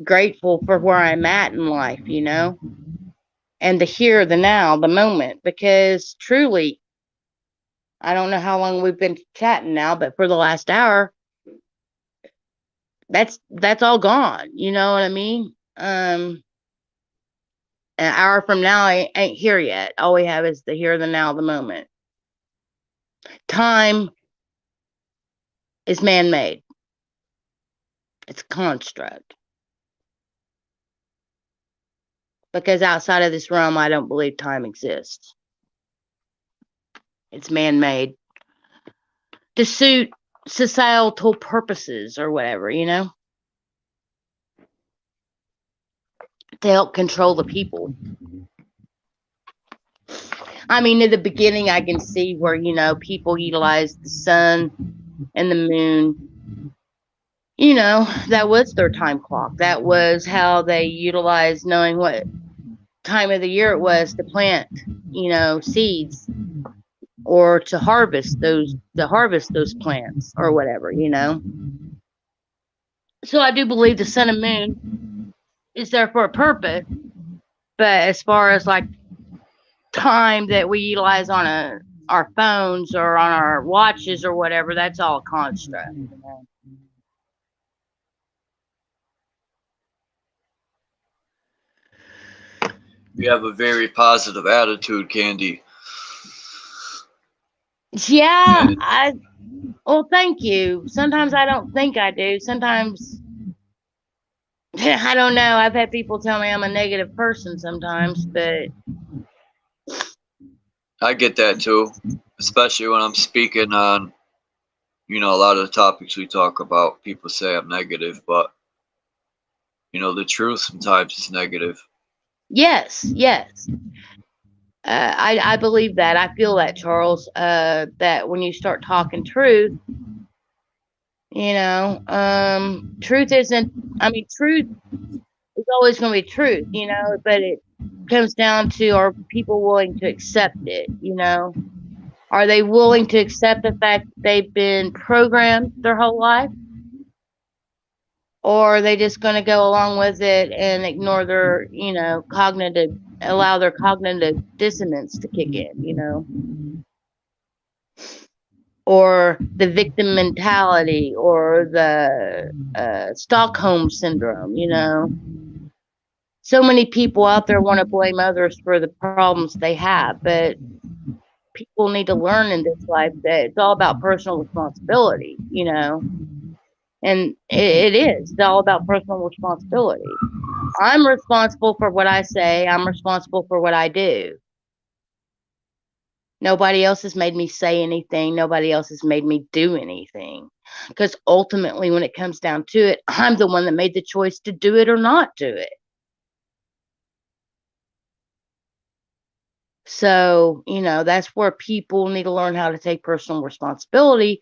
grateful for where I'm at in life, you know, and the here, the now, the moment, because truly, I don't know how long we've been chatting now, but for the last hour, that's all gone. You know what I mean? An hour from now ain't here yet. All we have is the here, the now, the moment. Time is man-made. It's a construct. Because outside of this realm, I don't believe time exists. It's man-made to suit societal purposes or whatever, you know, to help control the people. I mean, in the beginning, I can see where, you know, people utilize the sun and the moon. You know, that was their time clock. That was how they utilized knowing what time of the year it was to plant, you know, seeds or to harvest those plants or whatever, you know. So I do believe the sun and moon is there for a purpose. But as far as like time that we utilize on our phones or on our watches or whatever, that's all a construct, you know? You have a very positive attitude, Candy. Yeah, And well, thank you. Sometimes I don't think I do. Sometimes I don't know. I've had people tell me I'm a negative person sometimes, but I get that too, especially when I'm speaking on, you know, a lot of the topics we talk about. People say I'm negative, but, you know, the truth sometimes is negative. yes. I believe that. I feel that, Charles, that when you start talking truth, you know, truth isn't, I mean, truth is always going to be truth, you know, but it comes down to, are people willing to accept it, you know? Are they willing to accept the fact that they've been programmed their whole life? Or are they just going to go along with it and ignore their, you know, allow their cognitive dissonance to kick in, you know? Or the victim mentality or the Stockholm syndrome, you know? So many people out there want to blame others for the problems they have, but people need to learn in this life that it's all about personal responsibility, you know? And it is. It's all about personal responsibility. I'm responsible for what I say. I'm responsible for what I do. Nobody else has made me say anything. Nobody else has made me do anything. Because ultimately, when it comes down to it, I'm the one that made the choice to do it or not do it. So, you know, that's where people need to learn how to take personal responsibility.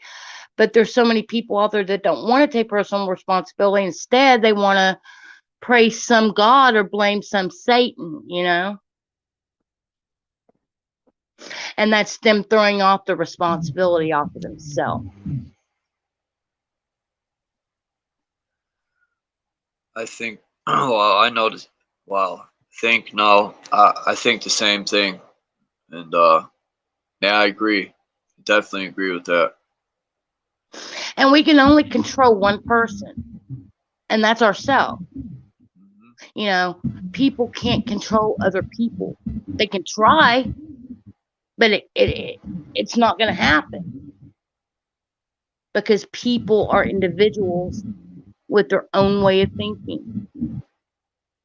But there's so many people out there that don't want to take personal responsibility. Instead, they want to praise some God or blame some Satan, you know? And that's them throwing off the responsibility off of themselves. I think, well, I noticed, well, think no, I think the same thing. And, yeah, I agree. Definitely agree with that. And we can only control one person, and that's ourselves. You know, people can't control other people. They can try, but it's not going to happen because people are individuals with their own way of thinking,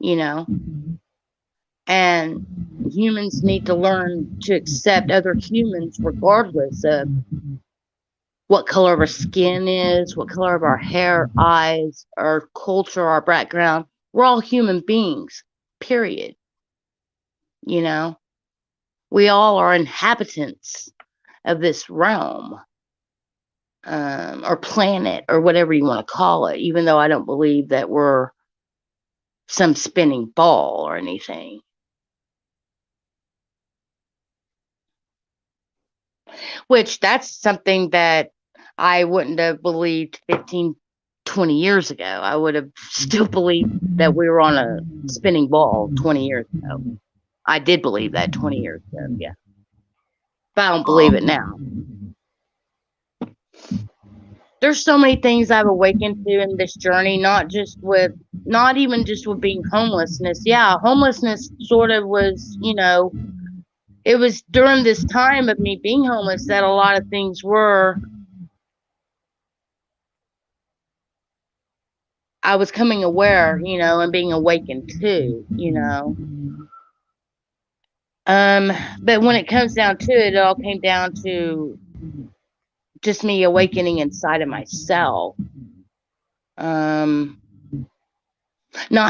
you know, and humans need to learn to accept other humans regardless of what color of our skin is, what color of our hair, eyes, our culture, our background. We're all human beings, period. You know, we all are inhabitants of this realm, or planet, or whatever you want to call it, even though I don't believe that we're some spinning ball or anything. Which that's something that I wouldn't have believed 15, 20 years ago. I would have still believed that we were on a spinning ball 20 years ago. I did believe that 20 years ago, yeah. But I don't believe it now. There's so many things I've awakened to in this journey, not even just with being homelessness. Yeah, homelessness sort of was, you know, it was during this time of me being homeless that a lot of things were I was coming aware, you know, and being awakened too, you know. But when it comes down to it, it all came down to just me awakening inside of myself. Not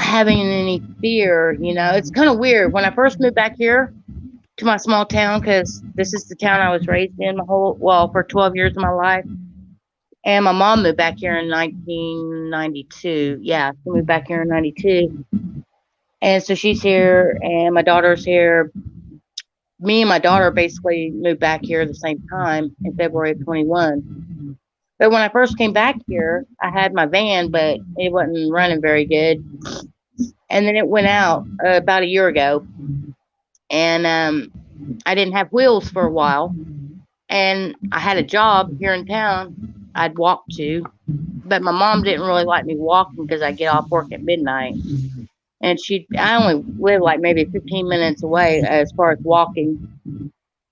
having any fear, you know. It's kind of weird. When I first moved back here to my small town, because this is the town I was raised in for 12 years of my life. And my mom moved back here in 1992. Yeah, she moved back here in 92. And so she's here, and my daughter's here. Me and my daughter basically moved back here at the same time in February of 21. But when I first came back here, I had my van, but it wasn't running very good. And then it went out about a year ago. And I didn't have wheels for a while. And I had a job here in town I'd walk to. But my mom didn't really like me walking because I get off work at midnight. And I only live like maybe 15 minutes away as far as walking.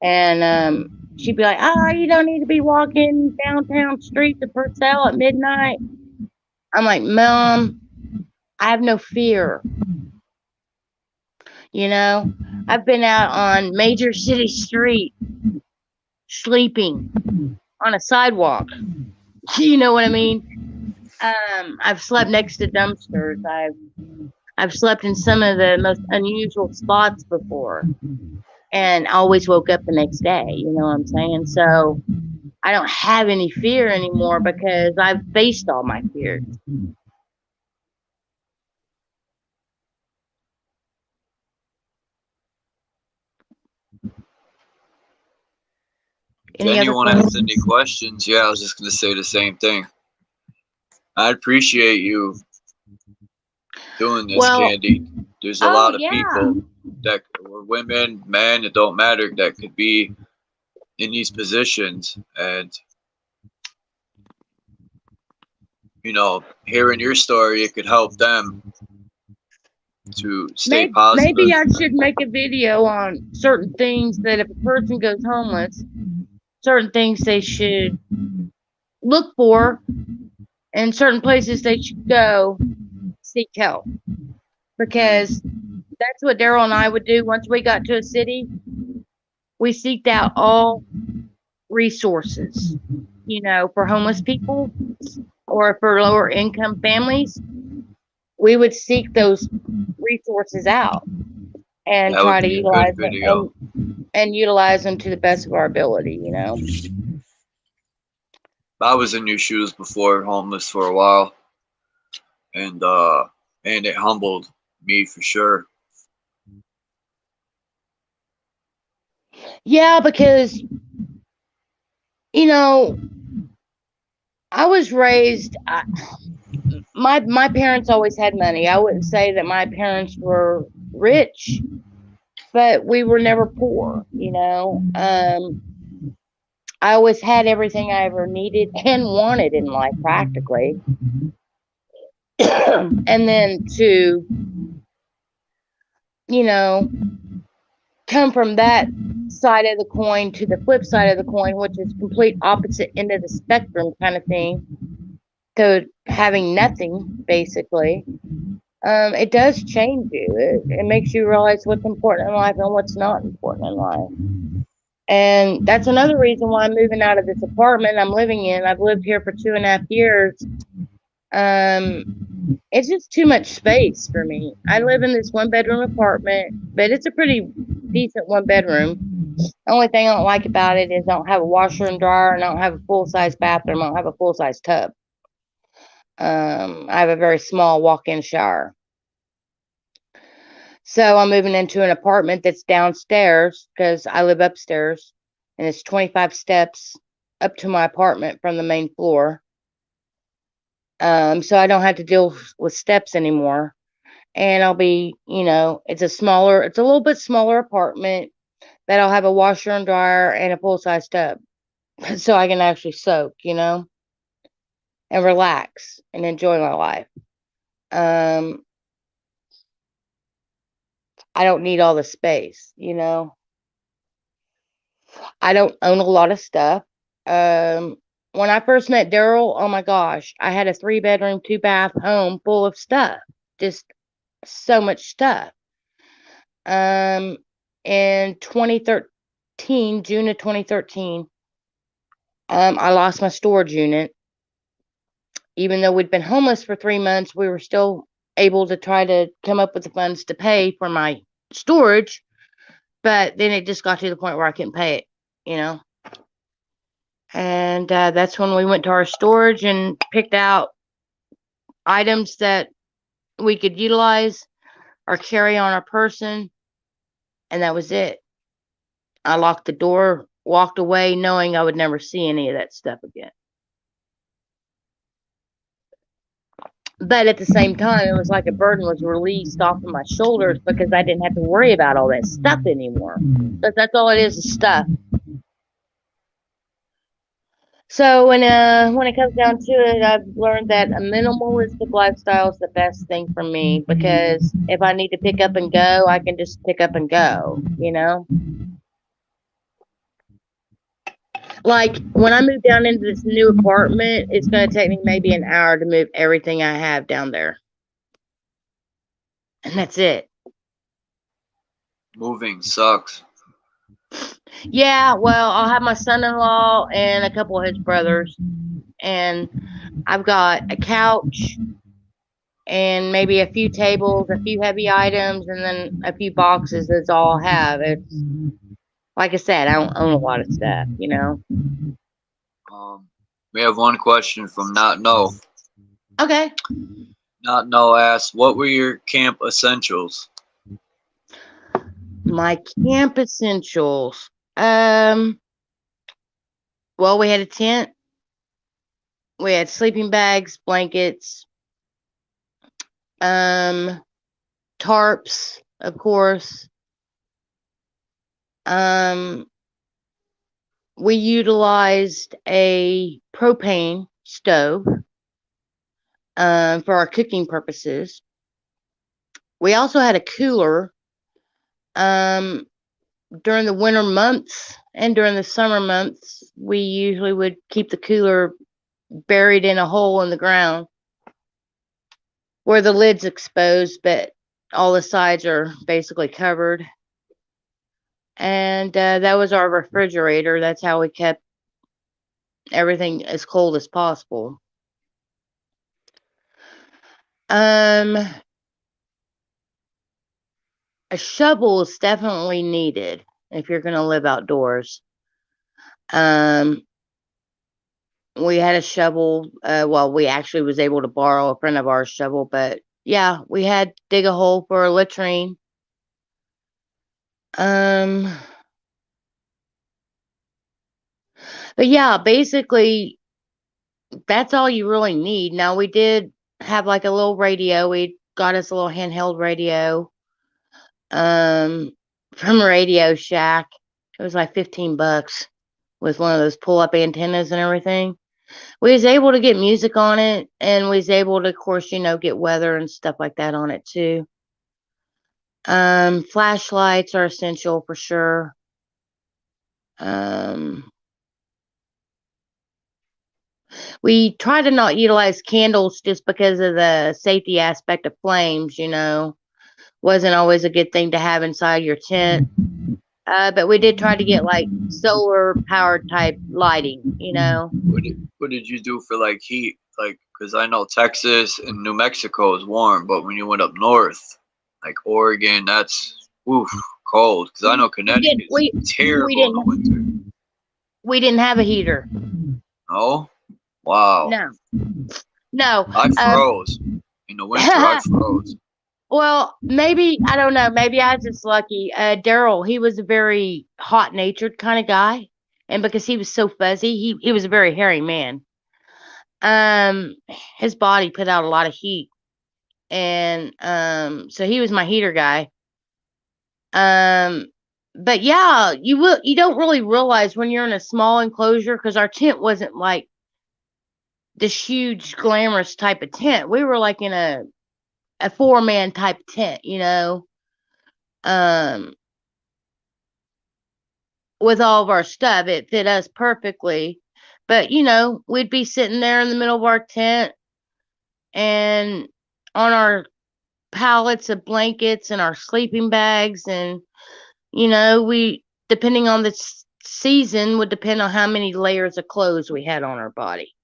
And she'd be like, "Oh, you don't need to be walking downtown streets of Purcell at midnight." I'm like, "Mom, I have no fear. You know, I've been out on major city street sleeping on a sidewalk. You know what I mean? I've slept next to dumpsters. I've slept in some of the most unusual spots before, and I always woke up the next day. You know what I'm saying? So I don't have any fear anymore because I've faced all my fears. If Any other anyone has questions? any questions, yeah, I was just going to say the same thing. I appreciate you doing this, Well, Candy. There's a oh lot of yeah, people that were women, men, it don't matter, that could be in these positions. And, you know, hearing your story, it could help them to stay positive. maybe I should make a video on certain things that if a person goes homeless, certain things they should look for, and certain places they should go seek help. Because that's what Daryl and I would do once we got to a city. We seeked out all resources, you know, for homeless people or for lower income families. We would seek those resources out and That would try to be a good utilize video. them and utilize them to the best of our ability, you know. I was in your shoes before, homeless for a while, and it humbled me for sure. Yeah, because you know, I was raised. My parents always had money. I wouldn't say that my parents were rich, but we were never poor. You know, I always had everything I ever needed and wanted in life, practically. And then to, you know, come from that side of the coin to the flip side of the coin, which is complete opposite end of the spectrum kind of thing, to having nothing basically. It does change you. It makes you realize what's important in life and what's not important in life. And that's another reason why I'm moving out of this apartment I'm living in. I've lived here for 2.5 years. It's just too much space for me. I live in this 1-bedroom apartment, but it's a pretty decent 1-bedroom. The only thing I don't like about it is I don't have a washer and dryer, and I don't have a full-size bathroom. I don't have a full-size tub. I have a very small walk-in shower. So I'm moving into an apartment that's downstairs because I live upstairs, and it's 25 steps up to my apartment from the main floor. So I don't have to deal with steps anymore. And I'll be, you know, it's a little bit smaller apartment that I'll have a washer and dryer and a full-size tub. So I can actually soak, you know, and relax and enjoy my life. I don't need all the space, you know. I don't own a lot of stuff. when I first met Daryl, oh my gosh, I had a 3-bedroom, 2-bath home full of stuff. Just so much stuff. In 2013, June of 2013, I lost my storage unit. Even though we'd been homeless for 3 months, we were still able to try to come up with the funds to pay for my storage. But then it just got to the point where I couldn't pay it, you know. And that's when we went to our storage and picked out items that we could utilize or carry on our person. And that was it. I locked the door, walked away, knowing I would never see any of that stuff again. But at the same time, it was like a burden was released off of my shoulders because I didn't have to worry about all that stuff anymore. But that's all it is stuff. So when it comes down to it, I've learned that a minimalistic lifestyle is the best thing for me, because if I need to pick up and go, I can just pick up and go, you know? Like, when I move down into this new apartment, it's going to take me maybe an hour to move everything I have down there. And that's it. Moving sucks. Yeah, well, I'll have my son-in-law and a couple of his brothers. And I've got a couch and maybe a few tables, a few heavy items, and then a few boxes. That's all I have. It's, like I said, I don't own a lot of stuff, you know? We have one question from Not Know. Okay. Not Know asks, what were your camp essentials? My camp essentials. Well, we had a tent. We had sleeping bags, blankets, tarps, of course. We utilized a propane stove for our cooking purposes. We also had a cooler. During the winter months and during the summer months, we usually would keep the cooler buried in a hole in the ground where the lid's exposed, but all the sides are basically covered. And that was our refrigerator. That's how we kept everything as cold as possible. A shovel is definitely needed if you're going to live outdoors. We had a shovel. Well, we actually was able to borrow a friend of ours' shovel, but yeah, we had to dig a hole for a latrine. But yeah, basically, that's all you really need. Now, we did have like a little radio. We got us a little handheld radio from Radio Shack. It was like $15 with one of those pull-up antennas and everything. We was able to get music on it, and we was able to, of course, you know, get weather and stuff like that on it too. Flashlights are essential for sure. We try to not utilize candles just because of the safety aspect of flames, you know. Wasn't always a good thing to have inside your tent. But we did try to get like solar powered type lighting, you know. What did you do for like heat? Like, because I know Texas and New Mexico is warm, but when you went up north, like Oregon, that's cold. Because I know Connecticut is terrible in the winter. We didn't have a heater. Oh, wow. No. I froze in the winter. I froze. Well, maybe, I don't know. Maybe I was just lucky. Daryl, he was a very hot-natured kind of guy. And because he was so fuzzy, he was a very hairy man. His body put out a lot of heat. And so he was my heater guy. But yeah, you don't really realize when you're in a small enclosure, because our tent wasn't like this huge, glamorous type of tent. We were like in a 4-man type tent, you know, with all of our stuff. It fit us perfectly, But, we'd be sitting there in the middle of our tent and on our pallets of blankets and our sleeping bags. And, we, depending on the season, would depend on how many layers of clothes we had on our body.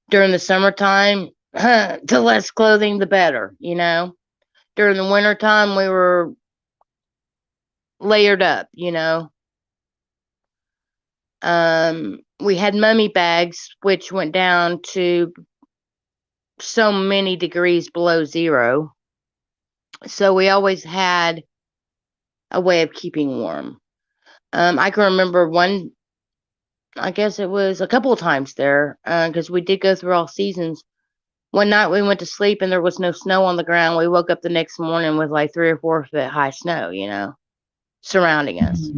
During the summertime, the less clothing, the better, During the wintertime, we were layered up, We had mummy bags, which went down to so many degrees below zero. So we always had a way of keeping warm. I can remember I guess it was a couple of times there, because we did go through all seasons. One night we went to sleep and there was no snow on the ground. We woke up the next morning with like 3 or 4 foot high snow, surrounding us.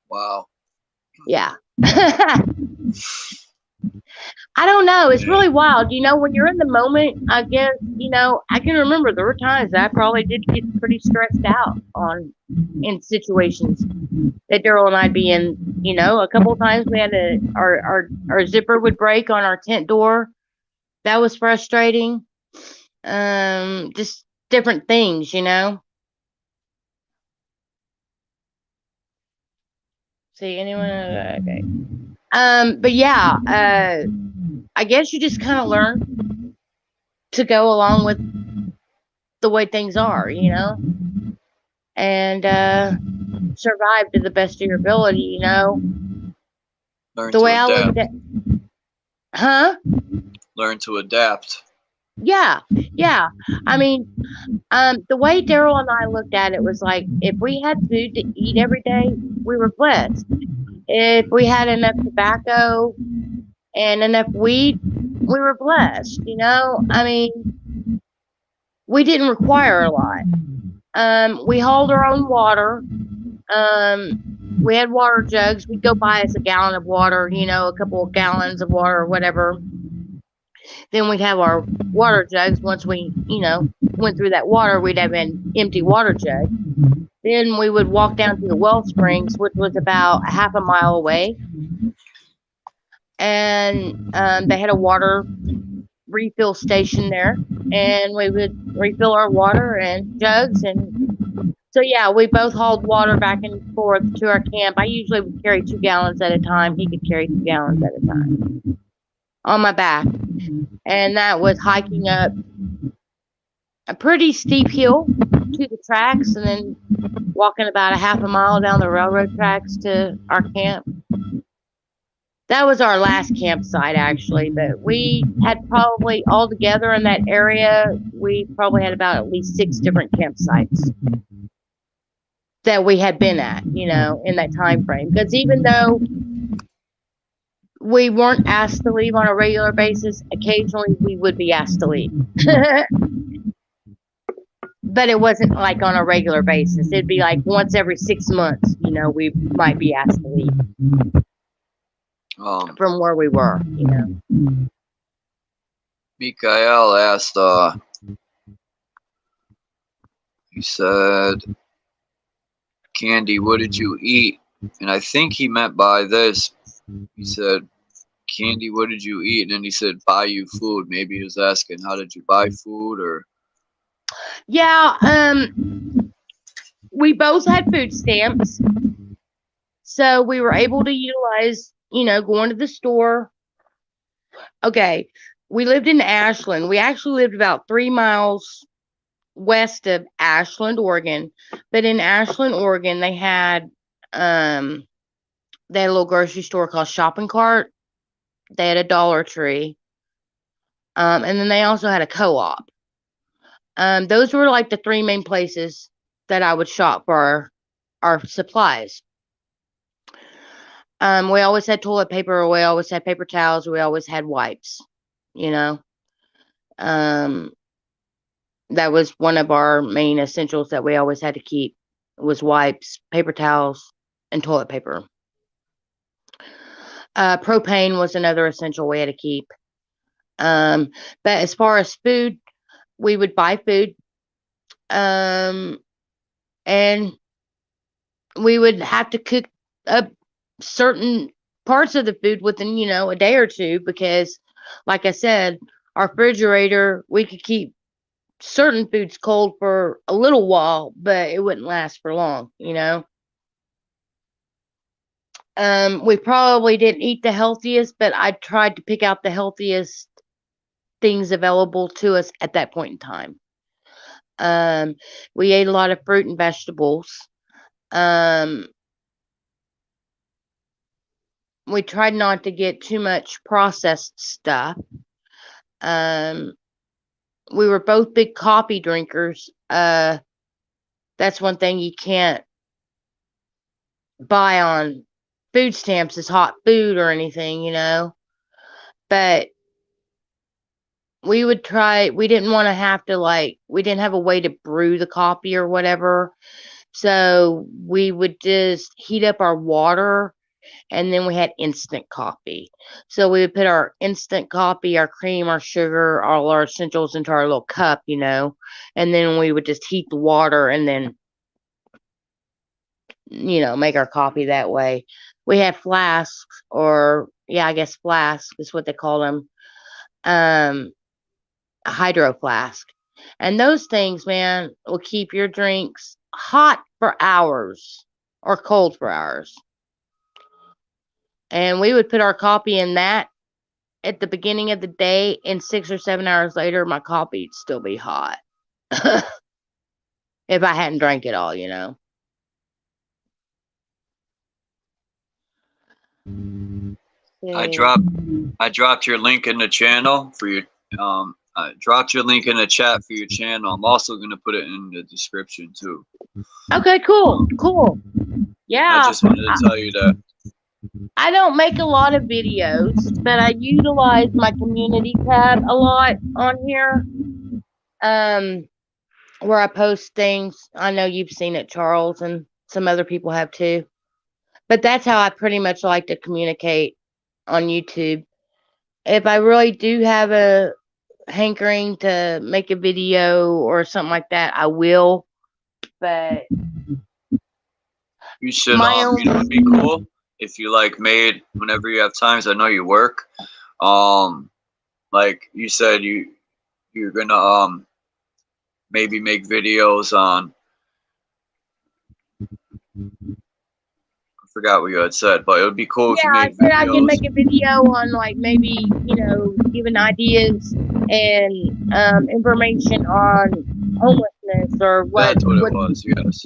Wow. Yeah. I don't know. It's really wild. When you're in the moment, I guess, I can remember there were times I probably did get pretty stressed out in situations that Daryl and I'd be in. A couple of times we had our zipper would break on our tent door. That was frustrating. Just different things, See, anyone? Okay. But yeah, I guess you just kind of learn to go along with the way things are, and survive to the best of your ability, Learn The to way I adapt. look at it, huh? Learn to adapt. Yeah. I mean, the way Daryl and I looked at it was like, if we had food to eat every day, we were blessed. If we had enough tobacco and enough weed, we were blessed, I mean, we didn't require a lot. We hauled our own water. We had water jugs. We'd go buy us a gallon of water, a couple of gallons of water or whatever. Then we'd have our water jugs. Once we, went through that water, we'd have an empty water jug. Then we would walk down to the well springs, which was about a half a mile away. And they had a water refill station there. And we would refill our water and jugs. And so, yeah, we both hauled water back and forth to our camp. I usually would carry 2 gallons at a time. He could carry 2 gallons at a time on my back. And that was hiking up a pretty steep hill to the tracks and then walking about a half a mile down the railroad tracks to our camp. That was our last campsite, actually, but we had probably all together in that area, we probably had about at least 6 different campsites that we had been at, in that time frame. Because even though we weren't asked to leave on a regular basis, occasionally we would be asked to leave. But it wasn't like on a regular basis. It'd be like once every 6 months, we might be asked to leave from where we were, Mikael asked, he said, Candy, what did you eat? And I think he meant by this, he said, Candy, what did you eat? And then he said, buy you food. Maybe he was asking, how did you buy food? Or yeah, we both had food stamps, so we were able to utilize, going to the store. Okay, we lived in Ashland. We actually lived about 3 miles west of Ashland, Oregon. But in Ashland, Oregon, they had a little grocery store called Shopping Cart. They had a Dollar Tree. And then they also had a co-op. Those were like the 3 main places that I would shop for our supplies. We always had toilet paper, we always had paper towels, we always had wipes, that was one of our main essentials that we always had to keep, was wipes, paper towels, and toilet paper. Propane was another essential we had to keep. But as far as food, we would buy food, and we would have to cook a certain parts of the food within, you know, a day or two, because like I said, our refrigerator, we could keep certain foods cold for a little while, but it wouldn't last for long, you know. We probably didn't eat the healthiest, but I tried to pick out the healthiest things available to us at that point in time. We ate a lot of fruit and vegetables. We tried not to get too much processed stuff. We were both big coffee drinkers. That's one thing you can't buy on food stamps is hot food or anything, you know. But we would try, we didn't want to have to, like, we didn't have a way to brew the coffee or whatever. So we would just heat up our water, and then we had instant coffee. So we would put our instant coffee, our cream, our sugar, all our essentials into our little cup, you know, and then we would just heat the water and then, you know, make our coffee that way. We had flasks, or yeah, I guess flasks is what they call them. A hydro flask. And those things, man, will keep your drinks hot for hours or cold for hours. And we would put our coffee in that at the beginning of the day, and 6 or 7 hours later, my coffee would still be hot. If I hadn't drank it all, you know. I dropped your link in the channel for your I dropped your link in the chat for your channel. I'm also gonna put it in the description too. Okay, cool. Yeah. I just wanted to tell you that. I don't make a lot of videos, but I utilize my community tab a lot on here. Where I post things. I know you've seen it, Charles, and some other people have too. But that's how I pretty much like to communicate on YouTube. If I really do have a hankering to make a video or something like that, I will. But you should, you know, it'd be cool if you like made whenever you have times. I know you work. Like you said, you're gonna maybe make videos on. Forgot what you had said, but it would be cool if you made videos. I can make a video on, like, maybe, you know, giving ideas and information on homelessness or what. That's what it was, yes.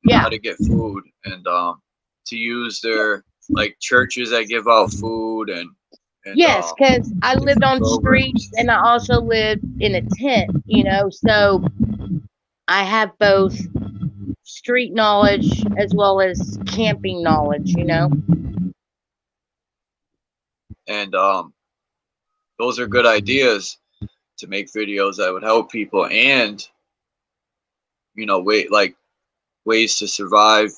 Yeah. How to get food and to use their, like, churches that give out food and yes, because I lived on the streets and I also lived in a tent, you know, so I have both street knowledge as well as camping knowledge, you know. And those are good ideas to make videos that would help people, and you know, ways to survive,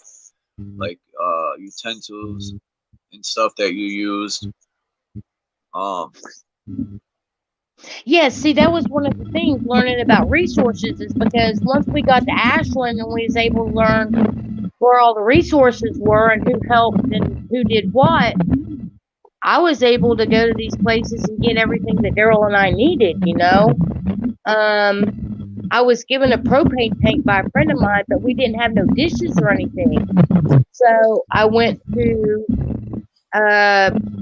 like utensils and stuff that you used. Yeah, see, that was one of the things learning about resources, is because once we got to Ashland and we was able to learn where all the resources were and who helped and who did what, I was able to go to these places and get everything that Daryl and I needed, you know. I was given a propane tank by a friend of mine, but we didn't have no dishes or anything. So I went to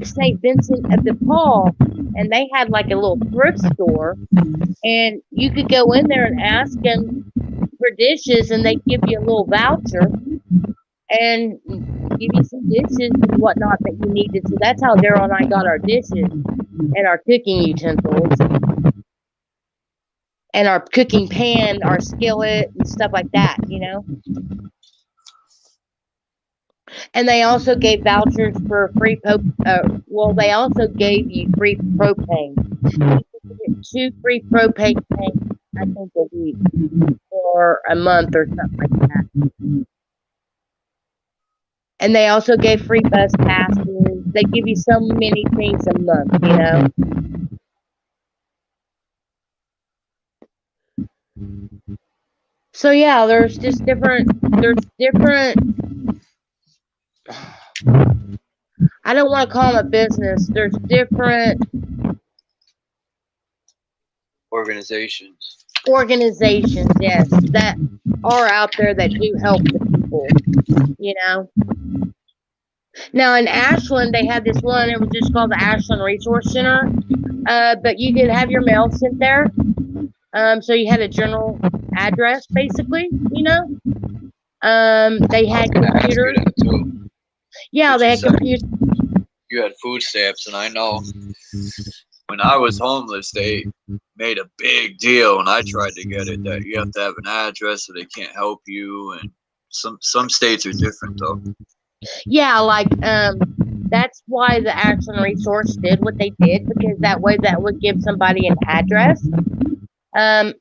St. Vincent of de Paul, and they had like a little thrift store, and you could go in there and ask them for dishes, and they give you a little voucher and give you some dishes and whatnot that you needed. So that's how Daryl and I got our dishes and our cooking utensils and our cooking pan, our skillet, and stuff like that, you know. And they also gave vouchers for free they also gave you free propane. You could get 2 free propane tanks, I think, a week or a month or something like that. And they also gave free bus passes. They give you so many things a month, you know. So yeah, there's different I don't want to call them a business. There's different Organizations. organizations, yes, that are out there that do help the people, you know. Now in Ashland, they had this one. It was just called the Ashland Resource Center. But you could have your mail sent there. So you had a general address, basically, you know. They I was had gonna ask you computers. that too. Yeah, But they you had said computers. you had food stamps, and I know when I was homeless, they made a big deal when I tried to get it that you have to have an address or they can't help you, and some states are different though. Yeah, like that's why the Ashland Resource did what they did, because that way that would give somebody an address. And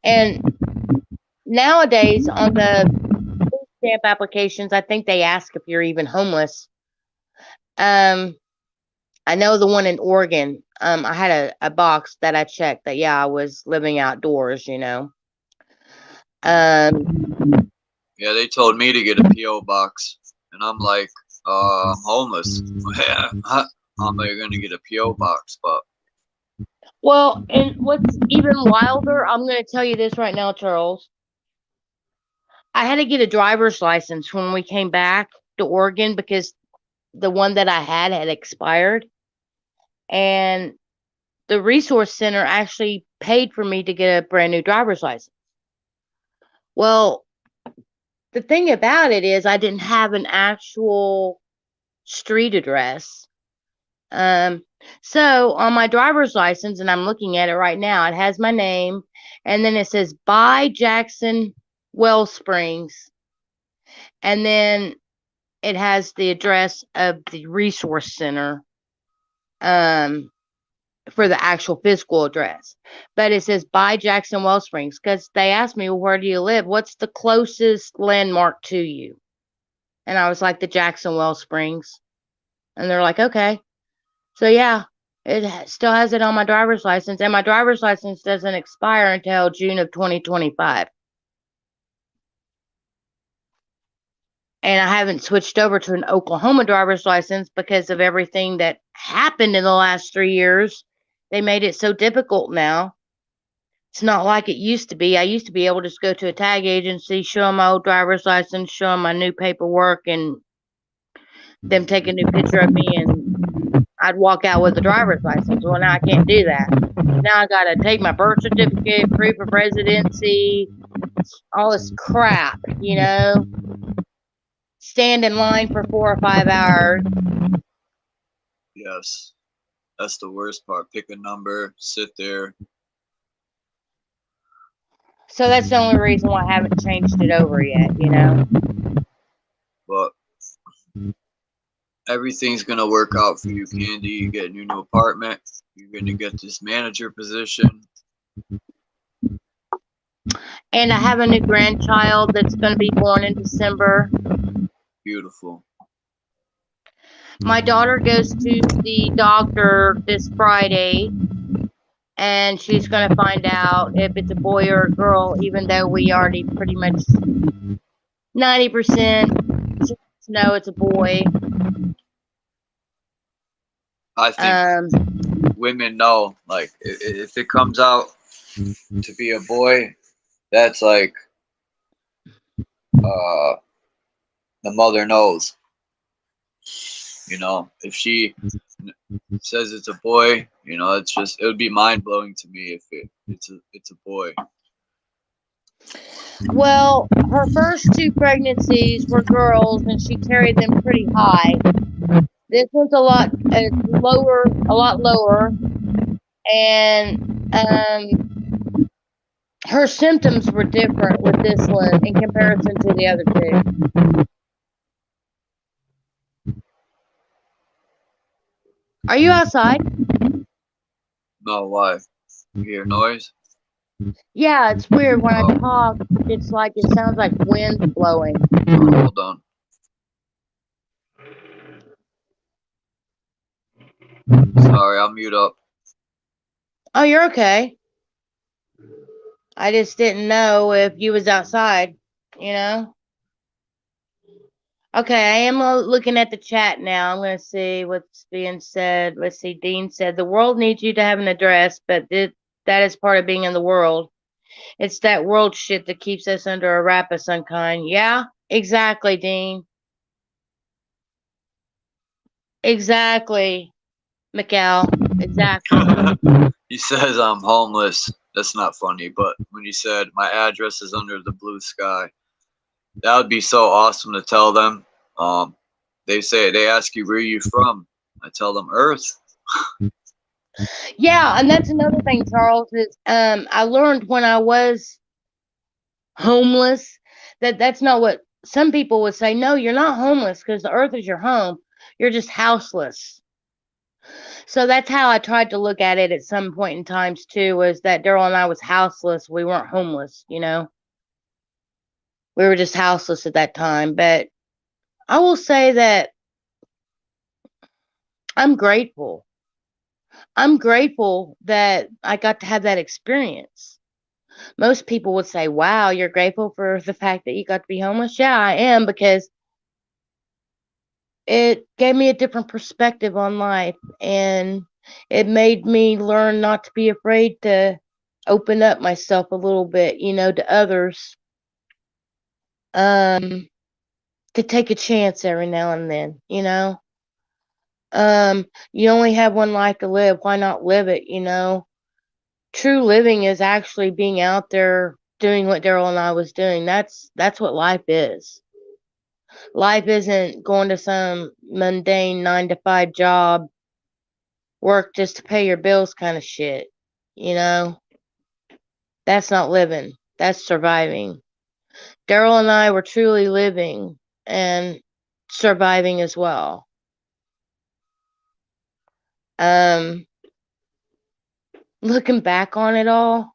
nowadays on the food stamp applications, I think they ask if you're even homeless. I know the one in Oregon. I had a box that I checked that I was living outdoors, you know. Yeah, they told me to get a PO box, and I'm like, I'm homeless. Yeah, how am I gonna get a PO box? But Well, and what's even wilder, I'm going to tell you this right now, Charles. I had to get a driver's license when we came back to Oregon because the one that I had expired. And the resource center actually paid for me to get a brand new driver's license. Well, the thing about it is I didn't have an actual street address. So on my driver's license, and I'm looking at it right now, it has my name, and then it says by Jackson Wellsprings, and then it has the address of the resource center for the actual physical address. But it says by Jackson Wellsprings because they asked me, well, where do you live? What's the closest landmark to you? And I was like, the Jackson Wellsprings. And they're like, okay. So yeah, it still has it on my driver's license, and my driver's license doesn't expire until June of 2025. And I haven't switched over to an Oklahoma driver's license because of everything that happened in the last 3 years. They made it so difficult now. It's not like it used to be. I used to be able to just go to a tag agency, show them my old driver's license, show them my new paperwork, and them take a new picture of me, and I'd walk out with a driver's license. Well, now I can't do that. Now I gotta take my birth certificate, proof of residency, all this crap, you know. Stand in line for 4 or 5 hours. yes, that's the worst part. Pick a number, sit there. So that's the only reason why I haven't changed it over yet, you know. But everything's gonna work out for you, Candy. You get a new apartment. You're gonna get this manager position. And I have a new grandchild that's going to be born in December. Beautiful. My daughter goes to the doctor this Friday, and she's going to find out if it's a boy or a girl, even though we already pretty much 90% know it's a boy. I think women know, like, if it comes out to be a boy, that's like, the mother knows. You know, if she says it's a boy, you know, it's just, it would be mind blowing to me if it's a boy. Well, her first 2 pregnancies were girls, and she carried them pretty high. This one's a lot lower, and her symptoms were different with this one in comparison to the other 2. Are you outside? No, why? You hear noise? Yeah, it's weird when I talk. It's like it sounds like wind blowing. Hold on. Sorry, I'll mute up. Oh, you're okay. I just didn't know if you was outside, you know? Okay, I am looking at the chat now. I'm going to see what's being said. Let's see. Dean said, the world needs you to have an address, but that is part of being in the world. It's that world shit that keeps us under a wrap of some kind. Yeah, exactly, Dean. Exactly, Mikal. Exactly. He says I'm homeless. That's not funny, but when he said my address is under the blue sky, that would be so awesome to tell them. They ask you where you from. I tell them Earth. Yeah, and that's another thing, Charles, is I learned when I was homeless that's not what some people would say. No, you're not homeless because the earth is your home. You're just houseless. So that's how I tried to look at it at some point in times too, was that Daryl and I was houseless. We weren't homeless, you know. We were just houseless at that time. But I will say that I'm grateful. I'm grateful that I got to have that experience. Most people would say, wow, you're grateful for the fact that you got to be homeless. Yeah, I am, because it gave me a different perspective on life, and it made me learn not to be afraid to open up myself a little bit, you know, to others. To take a chance every now and then, you know. You only have one life to live. Why not live it, you know? True living is actually being out there doing what Daryl and I was doing. That's what life is. Life isn't going to some mundane 9 to 5 job, work just to pay your bills kind of shit. You know, that's not living. That's surviving. Daryl and I were truly living and surviving as well. Looking back on it all,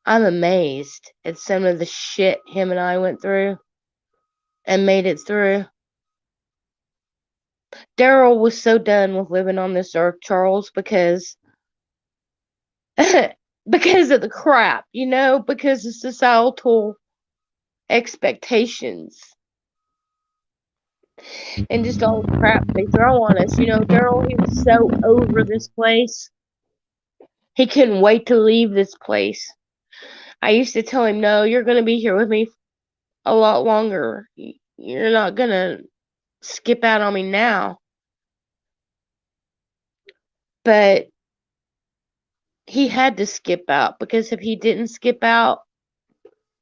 I'm amazed at some of the shit him and I went through and made it through. Daryl was so done with living on this earth, Charles, because because of the crap, you know, because of societal expectations and just all the crap they throw on us. You know, Daryl, he was so over this place. He couldn't wait to leave this place. I used to tell him, no, you're going to be here with me a lot longer. You're not going to skip out on me now. But he had to skip out, because if he didn't skip out,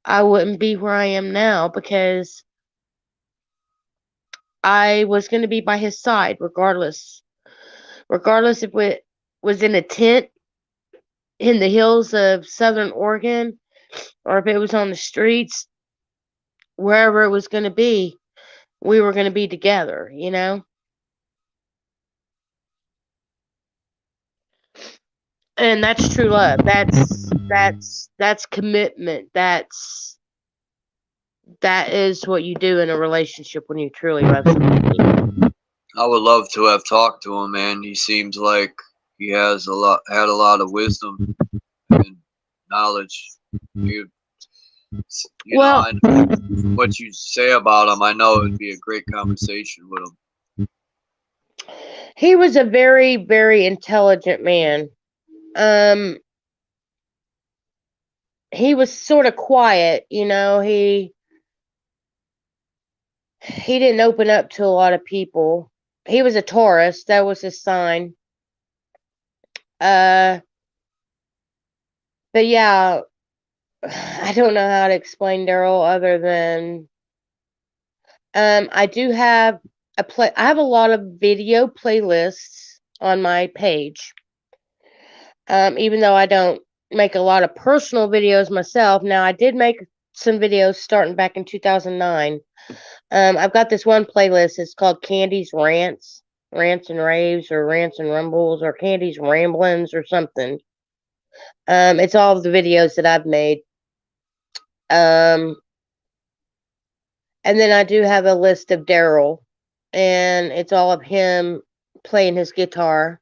I wouldn't be where I am now, because I was going to be by his side regardless. Regardless if it was in a tent in the hills of Southern Oregon, or if it was on the streets, wherever it was going to be, we were going to be together, you know? And that's true love. That's commitment. That is what you do in a relationship when you truly love somebody. I would love to have talked to him, man. He seems like he has had a lot of wisdom and knowledge. You Well, know, what you say about him, I know it would be a great conversation with him. he was a very, very intelligent man. He was sort of quiet, you know. He didn't open up to a lot of people. He was a Taurus. That was his sign. But yeah, I don't know how to explain Daryl other than I do have I have a lot of video playlists on my page. Even though I don't make a lot of personal videos myself. Now, I did make some videos starting back in 2009. I've got this one playlist. It's called Candy's Rants and Raves, or Rants and Rumbles, or Candy's Ramblings, or something. It's all of the videos that I've made. And then I do have a list of Daryl, and it's all of him playing his guitar.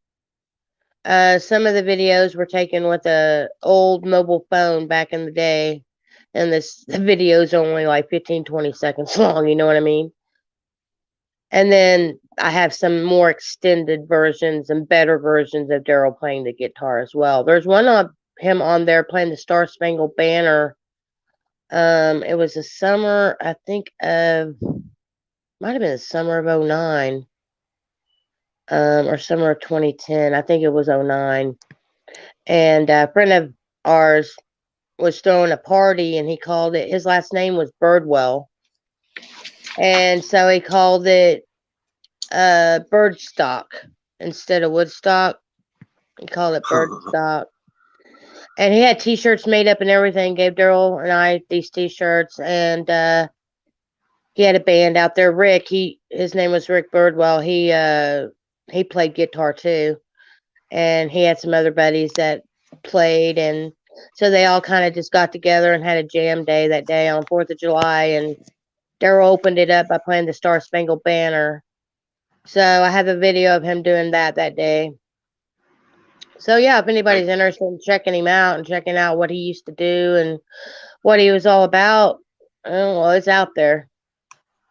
Some of the videos were taken with a old mobile phone back in the day, and the video is only like 15, 20 seconds long. You know what I mean? And then I have some more extended versions and better versions of Daryl playing the guitar as well. There's one of him on there playing the Star Spangled Banner. It was the summer, I think of, might have been the summer of '09, or summer of 2010. I think it was '09. And a friend of ours was throwing a party, and he called it, his last name was Birdwell. And so he called it Birdstock instead of Woodstock. He called it Birdstock. And he had t-shirts made up and everything, gave Daryl and I these t-shirts, and he had a band out there. Rick, his name was Rick Birdwell. He played guitar too. And he had some other buddies that played, and so they all kind of just got together and had a jam day that day on 4th of July, and Daryl opened it up by playing the Star Spangled Banner. So I have a video of him doing that day. So yeah, if anybody's interested in checking him out and checking out what he used to do and what he was all about, well, it's out there.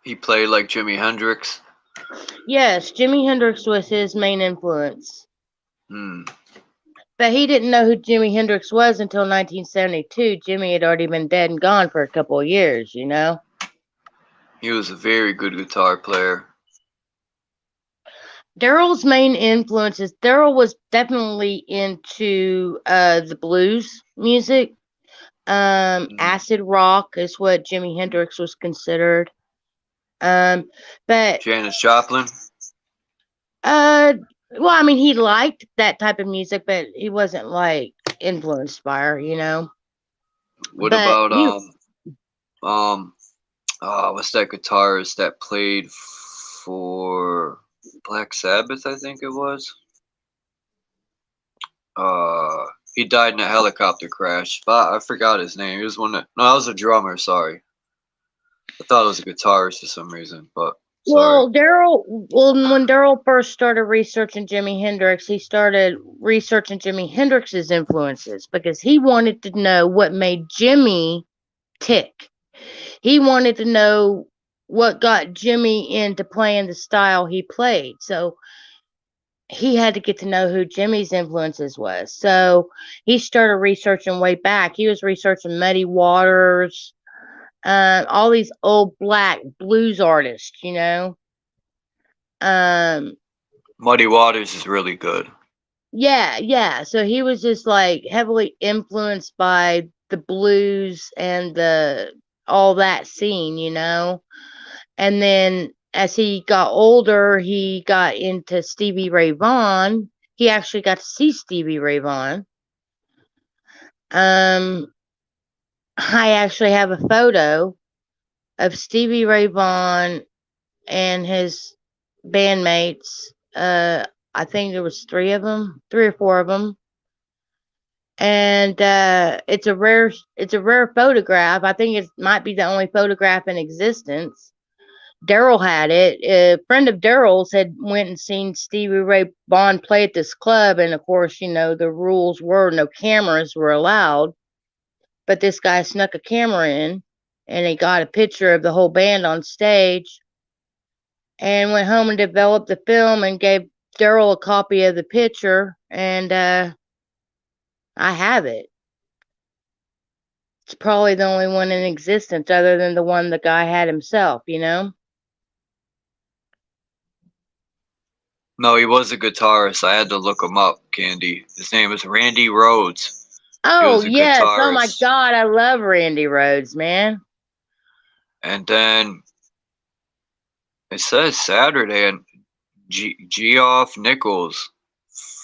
He played like Jimi Hendrix. Yes, Jimi Hendrix was his main influence. Hmm. But he didn't know who Jimi Hendrix was until 1972. Jimi had already been dead and gone for a couple of years, you know? He was a very good guitar player. Daryl's main influences, Daryl was definitely into the blues music. Acid rock is what Jimi Hendrix was considered. But Janis Joplin. well, I mean, he liked that type of music, but he wasn't like influenced by her, you know. What But about what's that guitarist that played for Black Sabbath? I think it was. He died in a helicopter crash. But I forgot his name. He was one that, no, I was a drummer. Sorry, I thought it was a guitarist for some reason, but. Well, when Daryl first started researching Jimi Hendrix, he started researching Jimi Hendrix's influences because he wanted to know what made Jimi tick. He wanted to know what got Jimi into playing the style he played. So he had to get to know who Jimmy's influences was. So he started researching way back. He was researching Muddy Waters, all these old black blues artists, you know. Muddy Waters is really good. Yeah. So he was just like heavily influenced by the blues and all that scene, you know. And then as he got older, he got into Stevie Ray Vaughan. He actually got to see Stevie Ray Vaughan. I actually have a photo of Stevie Ray Vaughan and his bandmates. I think there was 3 or 4 of them. And it's a rare photograph. I think it might be the only photograph in existence. Daryl had it. A friend of Daryl's had went and seen Stevie Ray Vaughan play at this club, and of course, you know, the rules were no cameras were allowed. But this guy snuck a camera in, and he got a picture of the whole band on stage, and went home and developed the film and gave Daryl a copy of the picture, and I have it. It's probably the only one in existence other than the one the guy had himself, you know? No, he was a guitarist. I had to look him up, Candy. His name is Randy Rhoads. Oh, yes. Oh, my God. I love Randy Rhoads, man. And then it says Saturday, and Geoff Nichols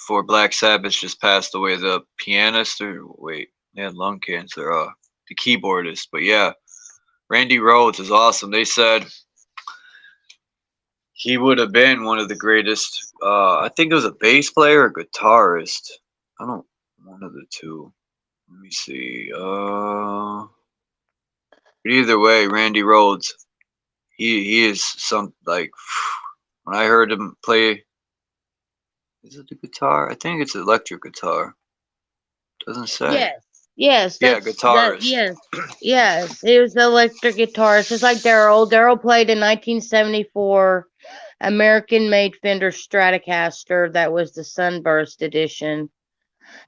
for Black Sabbath just passed away. The pianist, or wait, they had lung cancer. The keyboardist. But yeah, Randy Rhoads is awesome. They said he would have been one of the greatest. I think it was a bass player or guitarist. One of the two. Let me see. But either way, Randy Rhoads, he is some, like, when I heard him play, is it the guitar? I think it's electric guitar. Doesn't say. Yes. Yes, Yeah, that's that. guitarist. Yes, yes. He was the electric guitarist, just like Daryl. Daryl played in 1974 American-made Fender Stratocaster. That was the Sunburst edition.